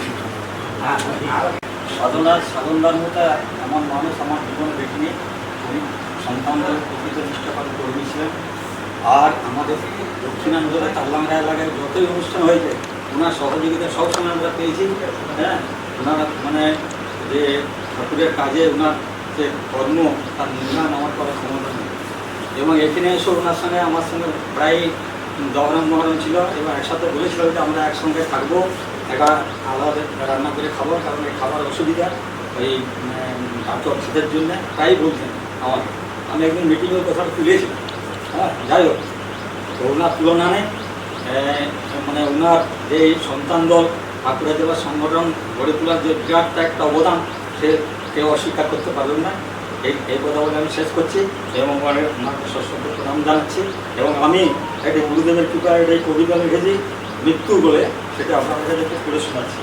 সাধনদার মতো এমন মানুষ আমার জীবনে দেখিনি। উনি সন্তানদের প্রকৃত নিষ্ঠাবান কর্মী ছিলেন। আর আমাদের দক্ষিণাঞ্চলে তাল্লাঙ্গা এলাকায় যতই অনুষ্ঠান হয়েছে ওনার সহযোগিতা সবসময় আমরা পেয়েছি। হ্যাঁ, ওনার মানে যে ঠাকুরের কাজে ওনার যে কর্ম তার নির্মাণ আমার করার ক্ষমতা নেই। এবং এখানে এসে ওনার সঙ্গে আমার সঙ্গে প্রায় দহরম ছিল, এবং একসাথে বলেছিল যে আমরা একসঙ্গে থাকবো, একা আলাদা রান্না করে খাবো, কারণ এই খাবার অসুবিধা ওই ডাক্তার খেতের জন্য প্রায় বলতেন আমাকে। আমি একদিন মিটিংয়ের কথা তুলেছিলাম। হ্যাঁ, যাই হোক, তো ওনার তুলনা নেই। মানে ওনার যে সন্তান দল বাঁকুড়া জেলার সংগঠন গড়ে তোলার যে বিরাট একটা অবদান, সে কেউ অস্বীকার করতে পারবেন না। এই কথা বলে আমি শেষ করছি এবং ওনাকে সশ্রদ্ধ প্রণাম জানাচ্ছি। এবং আমি একটি গুরুদেবের কৃপায় এই কবিতা লিখেছি মৃত্যু বলে, সেটা আপনাদের কাছে একটু পড়ে শোনাচ্ছি।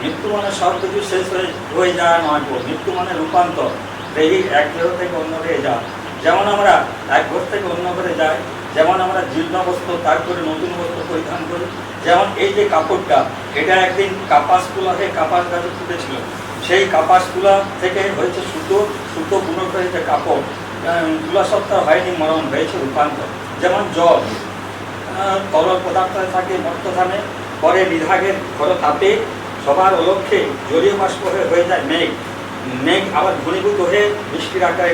মৃত্যু মানে সব কিছু শেষ হয়ে যায় নয়, মৃত্যু মানে রূপান্তর, এই এক দেহ থেকে অন্য দেহে যাওয়া। যেমন আমরা এক ঘর থেকে অন্য ঘরে যাই, যেমন আমরা জীর্ণ বস্ত্র তারপরে নতুন বস্ত্র পরিধান করি, যেমন এই যে কাপড়টা, এটা একদিন কাপাস কুলাকে কাপাস গাছে ফুটেছিল, সেই কাপাস কুলা থেকে হয়েছে সুতো গুণক হয়েছে কাপড়, তুলা সত্তা হয়নি মরণ, হয়েছে রূপান্তর। যেমন জল তরল পদার্থ থাকে মর্তধানে, পরে বিধাগের ঘর তাপে সবার অলক্ষ্যে জলীয় বাষ্প হয়ে যায় মেঘ আবার ঘনীভূত হয়ে বৃষ্টির আকারে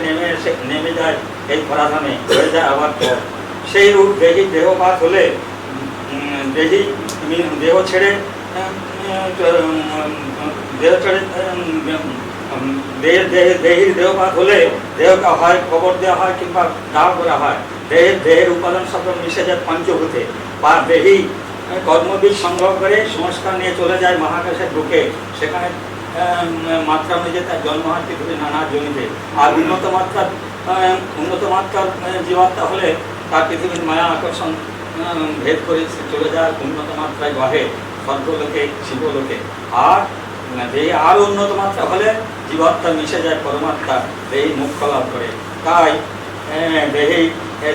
নেমে যায় এই ধরাধামে, হয়ে যায় আবার জল। সেই রূপ দেহি দেহপাত হলে দেহ ছেড়ে দেহির দেহপাত হলে দেহকে হয় কবর দেওয়া হয় কিংবা দাহ করা হয়। দেহের উপাদান সব মিশে যায় পঞ্চভূতে, বা দেহি কর্মবীজ সংগ্রহ করে সংস্কার নিয়ে চলে যায় মহাকাশের বুকে, সেখানে মাত্রা অনুযায়ী তার জন্ম হয় পৃথিবীর নানা জমিতে। আর উন্নত মাত্রার জীবাত্মা হলে তার পৃথিবীর মায়া আকর্ষণ ভেদ করে সে চলে যায় উন্নত মাত্রায় বহে স্বর্গলোকে শিবলোকে। আর এই আর উন্নত মাত্রা হলে জীবাত্মা মিশে যায় পরমাত্মা, এই মুখ্য লাভ করে। তাই দেহেই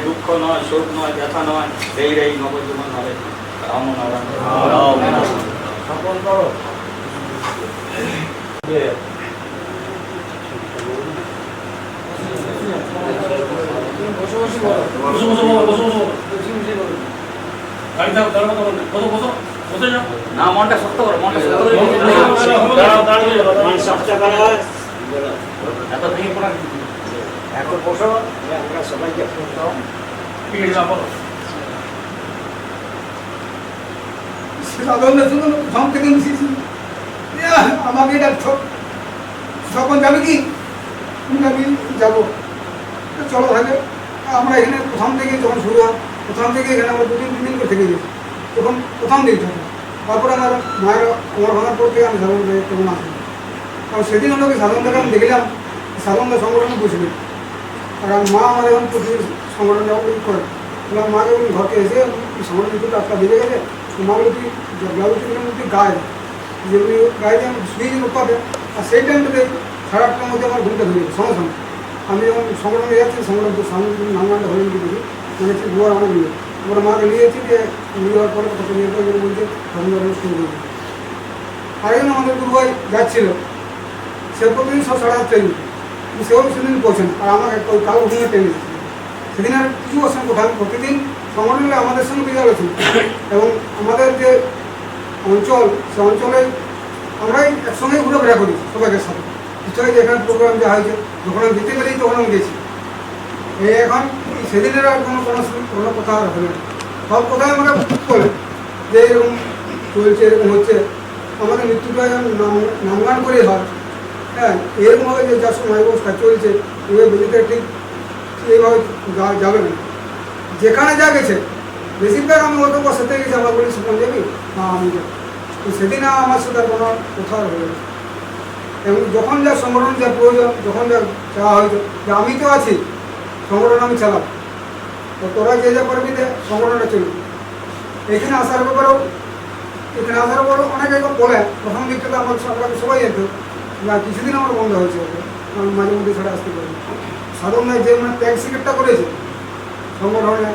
দুঃখ নয়, শোক নয়, ব্যথা নয়, এই নবজীবন হবে। রাম নারায়ণ। না, মনটা শক্ত করো, মনটা শক্ত করে এত ভেঙে পড়া এখন বসো, আমরা সবাইকে ফোন দাও। সাধারণ শুনুন, প্রথম থেকে মিশিয়েছি আমাকে ডাকছো, তখন যাবে কি আমি যাবো, চলো থাকে। আমরা এখানে প্রথম থেকে যখন শুরু হয়, প্রথম থেকে এখানে আমরা 2-3 দিন করে থেকে গেছি, তখন প্রথম দিন থাকে। তারপরে আমার মায়ের আমার ভাঙার পর থেকে আমি সাধারণ তেমন আসি। কারণ সেদিন হলো কি সাধারণটাকে আমি দেখলাম সাধারণ সংগঠনে বসেছি। আর মা আমার এখন প্রতিদিন সংগঠন করে মা যখন ঘরকে এসে সংগঠন দুটো 8টা বেজে গেছে, মাগুলো তুই ব্লাউজগুলোর মধ্যে গায়ে যেগুলি গায়ে আমি শুয়ে যেন পাবে। আর সেই টাইমটাতে 8:30টার মধ্যে আমার ঘুমটা ধরে সঙ্গে সঙ্গে আমি যখন সংগঠনে যাচ্ছি, সংগঠন সামনে নামগানটা হয়ে গিয়ে দেখি মানে হচ্ছে বুয়ার আমার নিয়ে আমার মাকে নিয়ে যাচ্ছি, যে নিয়ে যাওয়ার পরে কত নিয়ে বলছে তখন শুরু করবে। আরেকজন আমাদের গুরু ভাই যাচ্ছিল, সে প্রতিদিন 7:30 সেও সেদিন পৌঁছেন। আর আমাকে কালো ঘুমিয়ে টেনে দিচ্ছিল সেদিন। আর কিছু আসেন কোথাও আমি প্রতিদিন সংগঠনে আমাদের সঙ্গে বিজয় ছিল। এবং আমাদের যে অঞ্চল, সে অঞ্চলে আমরাই একসঙ্গে ঘুরেফেরা করি সবাইকে সাথে। নিশ্চয়ই যে এখানে প্রোগ্রাম যা হয়েছে, যখন আমি যেতে গেলেই তখন আমি গেছি। এখন সেদিনের আর কোনো কথা আর হবে না, সব কথাই আমাকে বলে যে এরকম চলছে, এরকম হচ্ছে। আমাদের মৃত্যুটা নামগান করে হয়, হ্যাঁ, এরকমভাবে যে যার সময় ব্যবস্থা চলছে এভাবে বেঁচে ঠিক এইভাবে যাবে না। যেখানে যা গেছে বেশিরভাগ আমি অত বসাতে গেছি, আমার বলি সেখান যাবি না আমি যাবো। তো সেদিন আমার সাথে আর কোনো কথা হয়ে গেছে। এবং যখন যা সংগঠন যা প্রয়োজন, যখন যা চাওয়া হয়েছে যে আমি তো আছি, সংগঠন আমি চালাব, তো তোরা যে যা করবি সংগঠনটা চলবে। এখানে আসার ব্যাপারেও অনেকে বলে প্রথম দিকটাতে আমরা সবাই যেত না, কিছুদিন আমার বন্ধ হয়েছে, আমি মাঝে মধ্যে ছাড়া আসতে পারি। সাধারণ যে মানে ত্যাগ শিকারটা করেছে সংগঠনে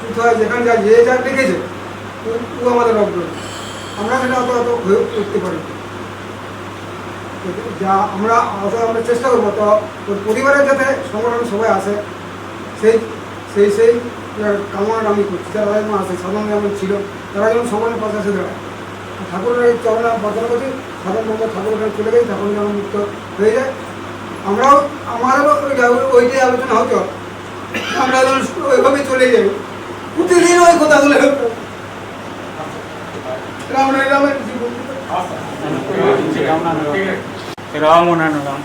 কোথায় যেখানে যা যে যা ডেকেছে ও আমাদের অগ্রহ, আমরা সেটা অত হয়ে উঠতে পারি। যা আমরা চেষ্টা করবো, তো পরিবারের যাতে সংগঠনে সবাই আসে সেই কামনা আমি করছি। যারা যেমন আসে সাধারণ যেমন ছিল, তারা যেমন সংগঠনের পাশে এসে দাঁড়ায়। ঠাকুরের চরণে প্রার্থনা করছি, সাধারণ বন্ধু ঠাকুরের চলে গেছে, ঠাকুর যেমন মুক্ত হয়ে যায়। আমরাও আমারও ওইটাই আলোচনা হতো, আমরা ওইভাবে চলে যাই, প্রতিদিন ওই কথাগুলো হতো। রাম রাম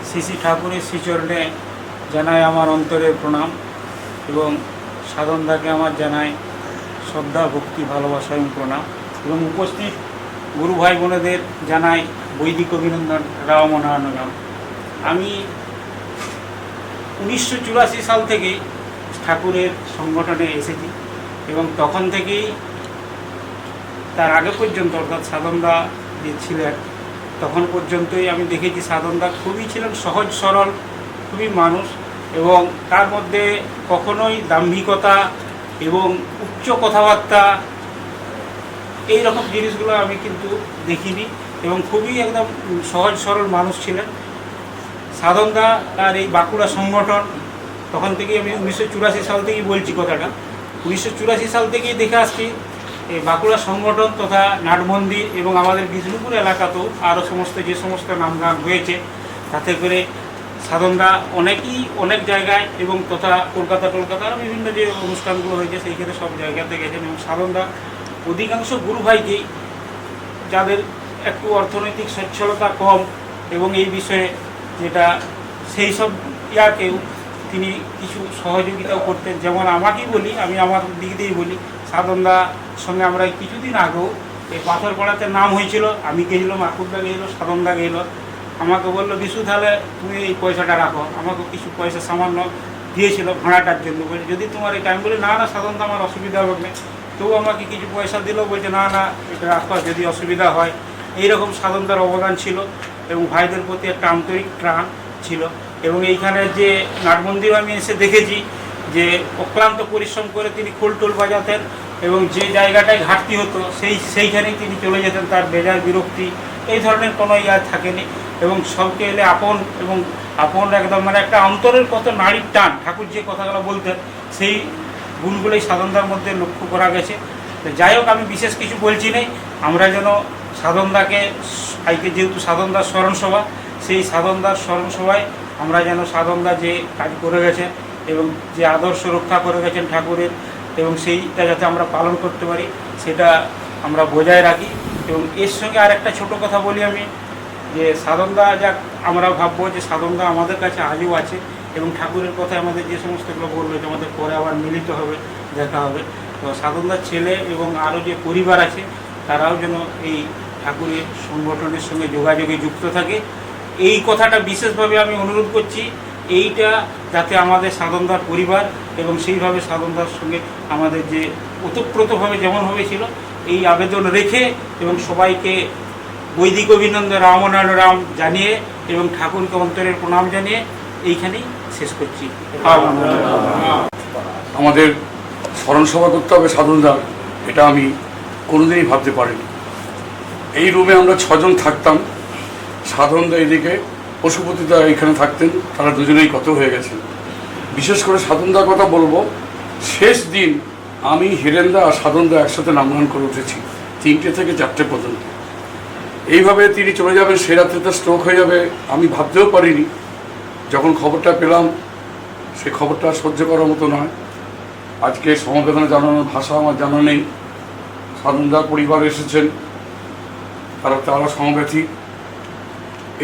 শ্রী শ্রী ঠাকুরের শ্রীচরণে জানাই আমার অন্তরের প্রণাম এবং সাধনদাকে আমার জানাই শ্রদ্ধা, ভক্তি, ভালোবাসা এবং প্রণাম। এবং উপস্থিত গুরু ভাই বোনেদের জানাই বৈদিক অভিনন্দন। রাম নারায়ণ। আমি 1984 সাল থেকেই ঠাকুরের সংগঠনে এসেছি এবং তখন থেকেই তার আগে পর্যন্ত, অর্থাৎ সাধনদা যে ছিলেন তখন পর্যন্তই আমি দেখেছি সাধনদা খুবই ছিলেন সহজ সরল, খুবই মানুষ, এবং তার মধ্যে কখনোই দাম্ভিকতা এবং উচ্চ কথাবার্তা এই রকম জিনিসগুলো আমি কিন্তু দেখিনি, এবং খুবই একদম সহজ সরল মানুষ ছিলেন সাধনদা। তার এই বাঁকুড়া সংগঠন তখন থেকেই আমি 1984 সাল থেকেই বলছি কথাটা, 1984 সাল থেকেই দেখে আসছি এই বাঁকুড়া সংগঠন তথা নাটমন্দির এবং আমাদের বিষ্ণুপুর এলাকাতেও আরও যে সমস্ত নামগান হয়েছে, তাতে করে সাধনদা অনেক জায়গায় এবং তথা কলকাতার বিভিন্ন যে অনুষ্ঠানগুলো হয়েছে সেইখানে সব জায়গাতে গেছেন। এবং সাধনদা অধিকাংশ গুরু ভাইকেই, যাদের একটু অর্থনৈতিক সচ্ছলতা কম এবং এই বিষয়ে যেটা সেই সব ইয়াকেও তিনি কিছু সহযোগিতাও করতেন। যেমন আমাকেই বলি, আমি আমার দিক দিয়েই বলি, সাধনদা সঙ্গে আমরা কিছুদিন আগেও এই পাথর পড়াতে নাম হয়েছিল, আমি গেছিলাম, আকুরদা গেছিলো, সাধনদা গেছিলো। আমাকে বললো বিশু তাহলে তুমি এই পয়সাটা রাখো, আমাকে কিছু পয়সা সামান্য দিয়েছিল ভাড়াটার জন্য, বলছে যদি তোমার এটা, আমি বলি না না সাধারণত আমার অসুবিধা হবে না, তবু আমাকে কিছু পয়সা দিলেও বলছে না না এটা রাখো যদি অসুবিধা হয়। এইরকম সাধনদার অবদান ছিল এবং ভাইদের প্রতি একটা আন্তরিক টান ছিল। এবং এইখানে যে নাটমন্দির আমি এসে দেখেছি যে অক্লান্ত পরিশ্রম করে তিনি খোলটোল বাজাতেন এবং যে জায়গাটায় ঘাটতি হতো সেইখানেই তিনি চলে যেতেন, তার বেজার বিরক্তি এই ধরনের কোনো থাকেনি। এবং সবকে এলে আপন এবং আপন একদম মানে একটা অন্তরের কত নারীর টান, ঠাকুর যে কথাগুলো বলতেন সেই গুণগুলোই সাধনদার মধ্যে লক্ষ্য করা গেছে। তো যাই হোক, আমি বিশেষ কিছু বলছি নেই, আমরা যেন সাধনদাকে আজকে যেহেতু সাধনদার স্মরণসভা, সেই সাধনদার স্মরণসভায় আমরা যেন সাধনদা যে কাজ করে গেছেন এবং যে আদর্শ রক্ষা করে গেছেন ঠাকুরের, এবং সেইটা যাতে আমরা পালন করতে পারি সেটা আমরা বজায় রাখি। এবং এর সঙ্গে আর একটা ছোটো কথা বলি আমি, যে সাধনদা যা আমরা ভাববো যে সাধনদা আমাদের কাছে আজও আছে এবং ঠাকুরের কথায় আমাদের যে সমস্তগুলো বললো যে আমাদের পরে আবার মিলিত হবে, দেখা হবে। তো সাধনদার ছেলে এবং আরও যে পরিবার আছে তারাও যেন এই ঠাকুরের সংগঠনের সঙ্গে যোগাযোগে যুক্ত থাকে, এই কথাটা বিশেষভাবে আমি অনুরোধ করছি। এইটা যাতে আমাদের সাধনদার পরিবার এবং সেইভাবে সাধনদার সঙ্গে আমাদের যে ওতপ্রোতভাবে যেমন হয়েছিল এই আবেদন রেখে এবং সবাইকে বৈদিক অভিনন্দন রামনারায়ণ রাম জানিয়ে এবং ঠাকুরকে অন্তরের প্রণাম জানিয়ে এইখানেই শেষ করছি। আমাদের স্মরণসভা করতে হবে সাধনদার, এটা আমি কোনোদিনই ভাবতে পারিনি। এই রুমে আমরা 6 জন থাকতাম, সাধনদা এদিকে, পশুপতিদা এখানে থাকতেন, তারা দুজনেই কত হয়ে গেছেন। বিশেষ করে সাধনদার কথা বলবো, শেষ দিন আমি হিরেনদা আর সাধনদা একসাথে নামগান করে উঠেছি 3টে থেকে 4টে পর্যন্ত। এইভাবে তিনি চলে যাবেন, সেই রাত্রিতে স্ট্রোক হয়ে যাবে আমি ভাবতেও পারিনি। যখন খবরটা পেলাম সেই খবরটা সহ্য করার মতো নয়। আজকে সমবেদনা জানানোর ভাষা আমার জানা নেই। সাধনদার পরিবার এসেছেন, তারা সমব্যথী।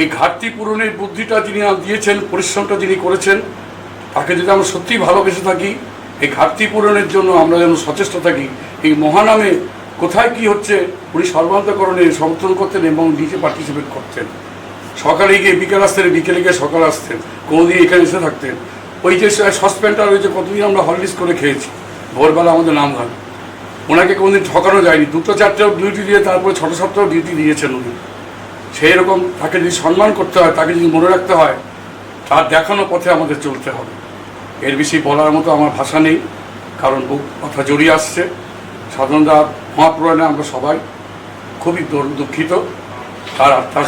এই ঘাটতি পূরণের বুদ্ধিটা যিনি দিয়েছেন, পরিশ্রমটা যিনি করেছেন, তাকে যদি আমরা সত্যিই ভালোবেসে থাকি, এই ঘাটতি পূরণের জন্য আমরা যেন সচেষ্ট থাকি। এই মহানামে কোথায় কি হচ্ছে উনি সর্বান্তকরণে সমর্থন করতেন এবং নিজে পার্টিসিপেট করতেন। সকালে গিয়ে বিকেল আসতেন, বিকেলে গিয়ে সকালে আসতেন, কোনোদিন এখানে এসে থাকতেন। ওই যে সসপেনটা রয়েছে, কতদিন আমরা হরলিক্স করে খেয়েছি ভোরবেলা আমাদের নাম গান। ওনাকে কোনোদিন ঠকানো যায়নি, 2-4টা ডিউটি দিয়ে তারপরে 6-7টাও ডিউটি দিয়েছেন উনি। সেই রকম তাকে যদি সম্মান করতে হয়, তাকে যদি মনে রাখতে হয়, তার দেখানো পথে আমাদের চলতে হবে। এর বেশি বলার মতো আমার ভাষা নেই, কারণ কথা জড়িয়ে আসছে। সাধনদার মহাপ্রয়াণে আমরা সবাই খুবই দুঃখিত, তার আত্মার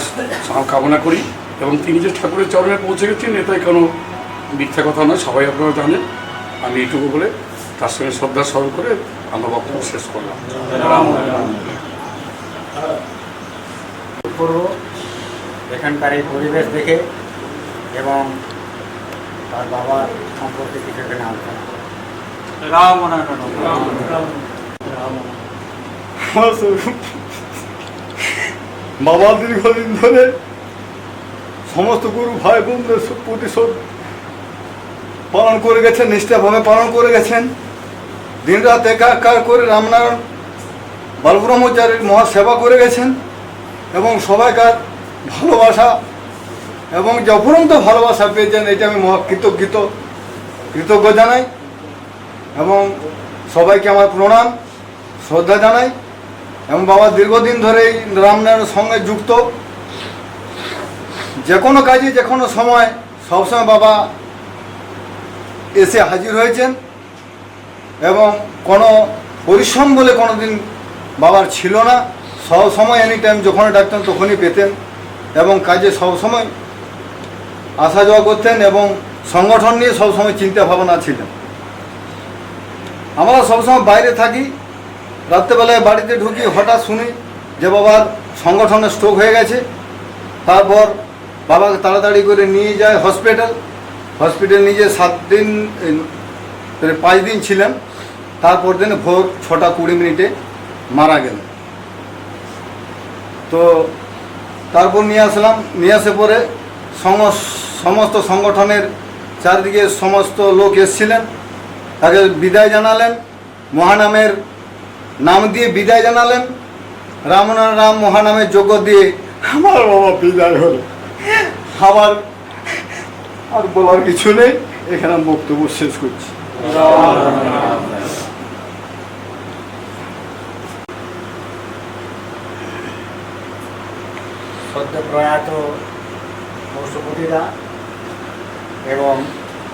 কামনা করি। এবং তিনি যে ঠাকুরের চরণে পৌঁছে গেছেন এটাই কোনো মিথ্যা কথা নয়, সবাই আপনারা জানেন। আমি এইটুকু বলে তার সঙ্গে শ্রদ্ধা স্মরণ করে আমরা বক্তব্য শেষ করলাম। করব এখানকার এই পরিবেশ দেখে এবং তার বাবার সম্পর্কে কিছু এখানে আলোচনা করব। বাবা দীর্ঘদিন ধরে সমস্ত গুরু ভাই বোনদের প্রতিশোধ পালন করে গেছেন, নিষ্ঠাভাবে পালন করে গেছেন। দিনরাত একাকার করে রামনারায়ণ বালব্রহ্মচারীর মহাসেবা করে গেছেন এবং সবাইকার ভালোবাসা এবং যে অফুরন্ত ভালোবাসা পেয়েছেন, এটা আমি কৃতজ্ঞ জানাই এবং সবাইকে আমার প্রণাম শ্রদ্ধা জানাই। এবং বাবা দীর্ঘদিন ধরে এই রামনারায়ণের সঙ্গে যুক্ত, যে কোনো কাজে যে কোনো সময় সবসময় বাবা এসে হাজির হয়েছেন এবং কোনো পরিশ্রম বলে কোনো দিন বাবার ছিল না। সব সময় এনি টাইম যখনই ডাকতেন তখনই পেতেন এবং কাজে সবসময় আসা যাওয়া করতেন এবং সংগঠন নিয়ে সবসময় চিন্তা ভাবনা ছিলেন। আমরা সবসময় বাইরে থাকি, রাত্রেবেলায় বাড়িতে ঢুকি, হঠাৎ শুনি যে বাবার সংগঠনে স্ট্রোক হয়ে গেছে। তারপর বাবাকে তাড়াতাড়ি করে নিয়ে যায় হসপিটাল নিয়ে যেয়ে 7 দিন 5 দিন ছিলেন। তারপর দিন ভোর 6:20 মারা গেলেন। তো তারপর নিয়ে আসলাম, নিয়ে আসে পরে সমস্ত সংগঠনের চারদিকে সমস্ত লোক এসেছিলেন, তাকে বিদায় জানালেন, মহানামের নাম দিয়ে বিদায় জানালেন, রাম মহানামের যোগ্য দিয়ে আমার বাবা বিদায় হলো। আবার আর বলার কিছু নেই, এখানে আমি বক্তব্য শেষ করছি। সদ্য প্রয়াত পশুপতিদা এবং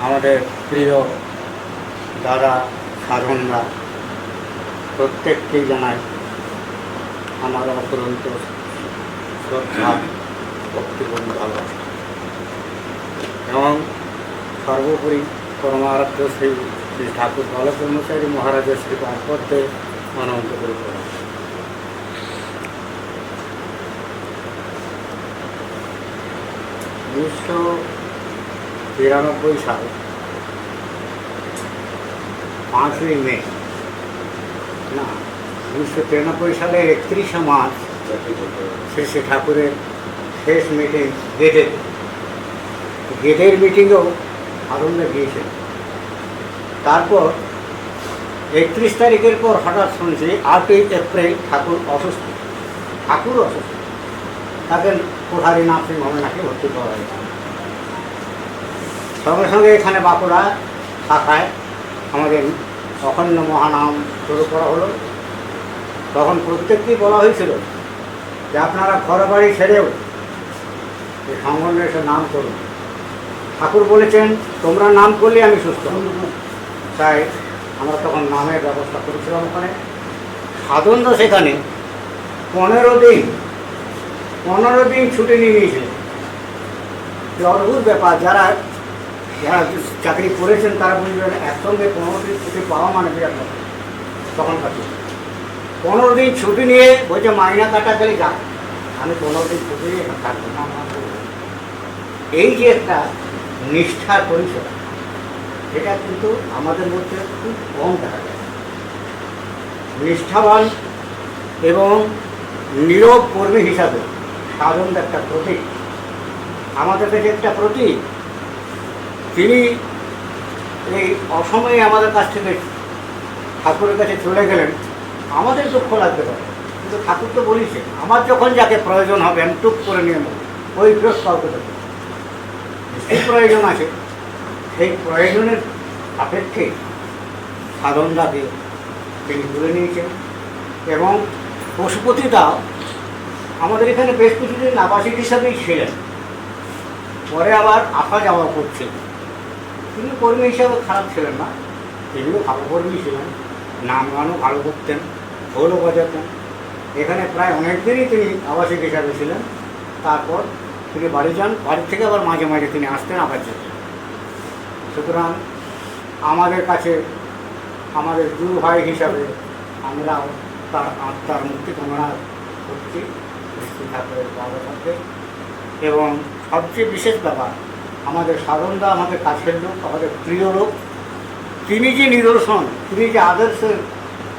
আমাদের প্রিয় দাদা সাধনরা প্রত্যেককেই জানাই আমার অপরন্ত শ্রদ্ধা, ভক্তিপূর্ণ ভালোবাসা এবং সর্বোপরি পরমারাধ্য শ্রী শ্রী ঠাকুর বালব্রহ্মচারী মহারাজের শ্রী পাদপদ্মে অনন্ত করে পড়া। 1993 সাল 5ই মে না 1993 সালের 31শে মার্চ শ্রী ঠাকুরের শেষ মিটিং গেটের মিটিংয়েও আনন্দে গিয়েছেন। তারপর 31 তারিখের পর হঠাৎ শুনছি 8ই এপ্রিল ঠাকুর অসুস্থ। তাকে কোঠারি নার্সিংহোমে নাকি ভর্তি করা হয়েছে। সঙ্গে সঙ্গে এখানে বাঁকুড়া শাখায় আমাদের অখণ্ড মহানাম শুরু করা হলো। তখন প্রত্যেককেই বলা হয়েছিল যে আপনারা ঘর বাড়ি ছেড়েও এই সংগঠনে এসে নাম করুন। ঠাকুর বলেছেন তোমরা নাম করলে আমি সুস্থ হব। তাই আমরা তখন নামের ব্যবস্থা করেছিলাম। ওখানে সাধনরা সেখানে 15 দিন ছুটি নিয়ে নিয়েছিলেন। অদ্ভুত ব্যাপার, যারা চাকরি করেছেন তারা বুঝবেন একসঙ্গে 15 দিন ছুটি পাওয়া মানে বিরাট ব্যাপার। তখনকার 15 দিন ছুটি নিয়ে বলছে মাইনা কাটা গেলে যাক, আমি 15 দিন ছুটি নিয়ে থাকবো না। এই যে একটা নিষ্ঠার পরিচয়, এটা কিন্তু আমাদের মধ্যে খুব কম দেখা যায়। নিষ্ঠাবান এবং নীরব কর্মী হিসাবে সাধনটা একটা প্রতীক, আমাদের কাছে একটা প্রতীক। তিনি এই অসময়ে আমাদের কাছ থেকে ঠাকুরের কাছে চলে গেলেন, আমাদের দুঃখ লাগতে পারে, কিন্তু ঠাকুর তো বলেছে আমার যখন যাকে প্রয়োজন হবে আমি টুক করে নিয়ে নেব। ওই ফেরত কাউকে দেবো, সেই প্রয়োজন আছে, সেই প্রয়োজনের সাপেক্ষে সাধনদাকে তিনি তুলে নিয়েছেন। এবং পশুপতিদা আমাদের এখানে বেশ কিছুদিন আবাসিক হিসাবেই ছিলেন, পরে আবার আসা যাওয়া করছেন। তিনি কর্মী হিসাবে খারাপ ছিলেন না, তিনিও ভালো কর্মী ছিলেন, নাম গানও ভালো করতেন, ঢোলও বাজাতেন। এখানে প্রায় অনেক দিনই তিনি আবাসিক হিসাবে ছিলেন। তারপর তিনি বাড়ি যান, বাড়ি থেকে আবার মাঝে মাঝে তিনি আসতেন, আবার যেতেন। সুতরাং আমাদের কাছে আমাদের গুরু ভাই হিসাবে আমরা তার আত্মার মুক্তি কামনা করছি ঠাকুরের পাদপদ্মে। এবং সবচেয়ে বিশেষ ব্যাপার, আমাদের সাধনদা আমাদের কাছের লোক, আমাদের প্রিয় লোক। তিনি যে নিদর্শন, তিনি যে আদর্শের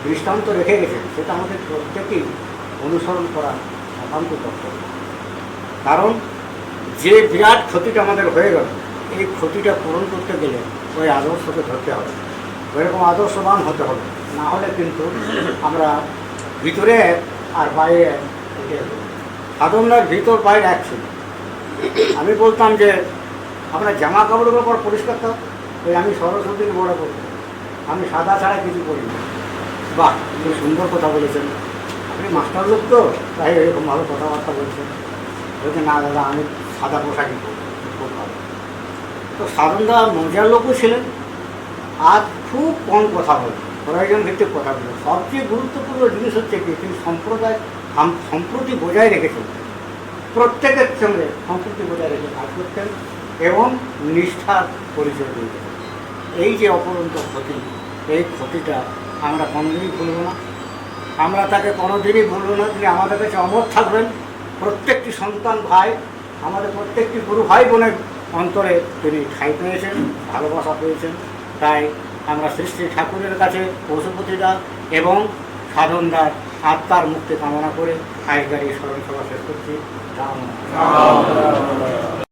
দৃষ্টান্ত রেখে গেছেন, সেটা আমাদের প্রত্যেকেই অনুসরণ করা একান্ত কর্তব্য। কারণ যে বিরাট ক্ষতিটা আমাদের হয়ে গেল, এই ক্ষতিটা পূরণ করতে গেলে ওই আদর্শকে ধরতে হবে, ওইরকম আদর্শবান হতে হবে। না হলে কিন্তু আমরা ভিতরে আর বাইরে সাধনার ভিতর বাইরে এক ছিল। আমি বলতাম যে আমরা জামা কাপড়ের ব্যাপার পরিষ্কার থাক, ওই আমি সরস্বতীর বড় করতাম, আমি সাদা ছাড়া কিছু করি না। বাহ, খুব সুন্দর কথা বলেছেন, আপনি মাস্টার লোক তো, তাই এরকম ভালো কথাবার্তা বলছেন। বলছে না দাদা আমি সাদা পোশাকই করি, খুব ভালো। তো সাধনদা মজার লোকও ছিলেন, আর খুব কম কথা বলেন, প্রয়োজন ভিত্তিক কথা বলেন। সবচেয়ে গুরুত্বপূর্ণ জিনিস হচ্ছে কি, তিনি সম্প্রতি বজায় রেখেছেন, প্রত্যেকের সঙ্গে সম্প্রতি বজায় রেখে কাজ করতেন এবং নিষ্ঠার পরিচয় দিতেন। এই যে অপরন্ত ক্ষতি, এই ক্ষতিটা আমরা কোনোদিনই ভুলব না, আমরা তাকে কোনোদিনই ভুলব না। তিনি আমাদের কাছে অমর থাকবেন। প্রত্যেকটি সন্তান ভাই, আমাদের প্রত্যেকটি গুরু ভাই বোনের অন্তরে তিনি ঠাঁই পেয়েছেন, ভালোবাসা পেয়েছেন। তাই আমরা শ্রী শ্রী ঠাকুরের কাছে পশুপতিদা এবং সাধনদার আত্মার মুক্তি কামনা করে আজকের এই স্মরণ সভা শেষ করছি। রাম।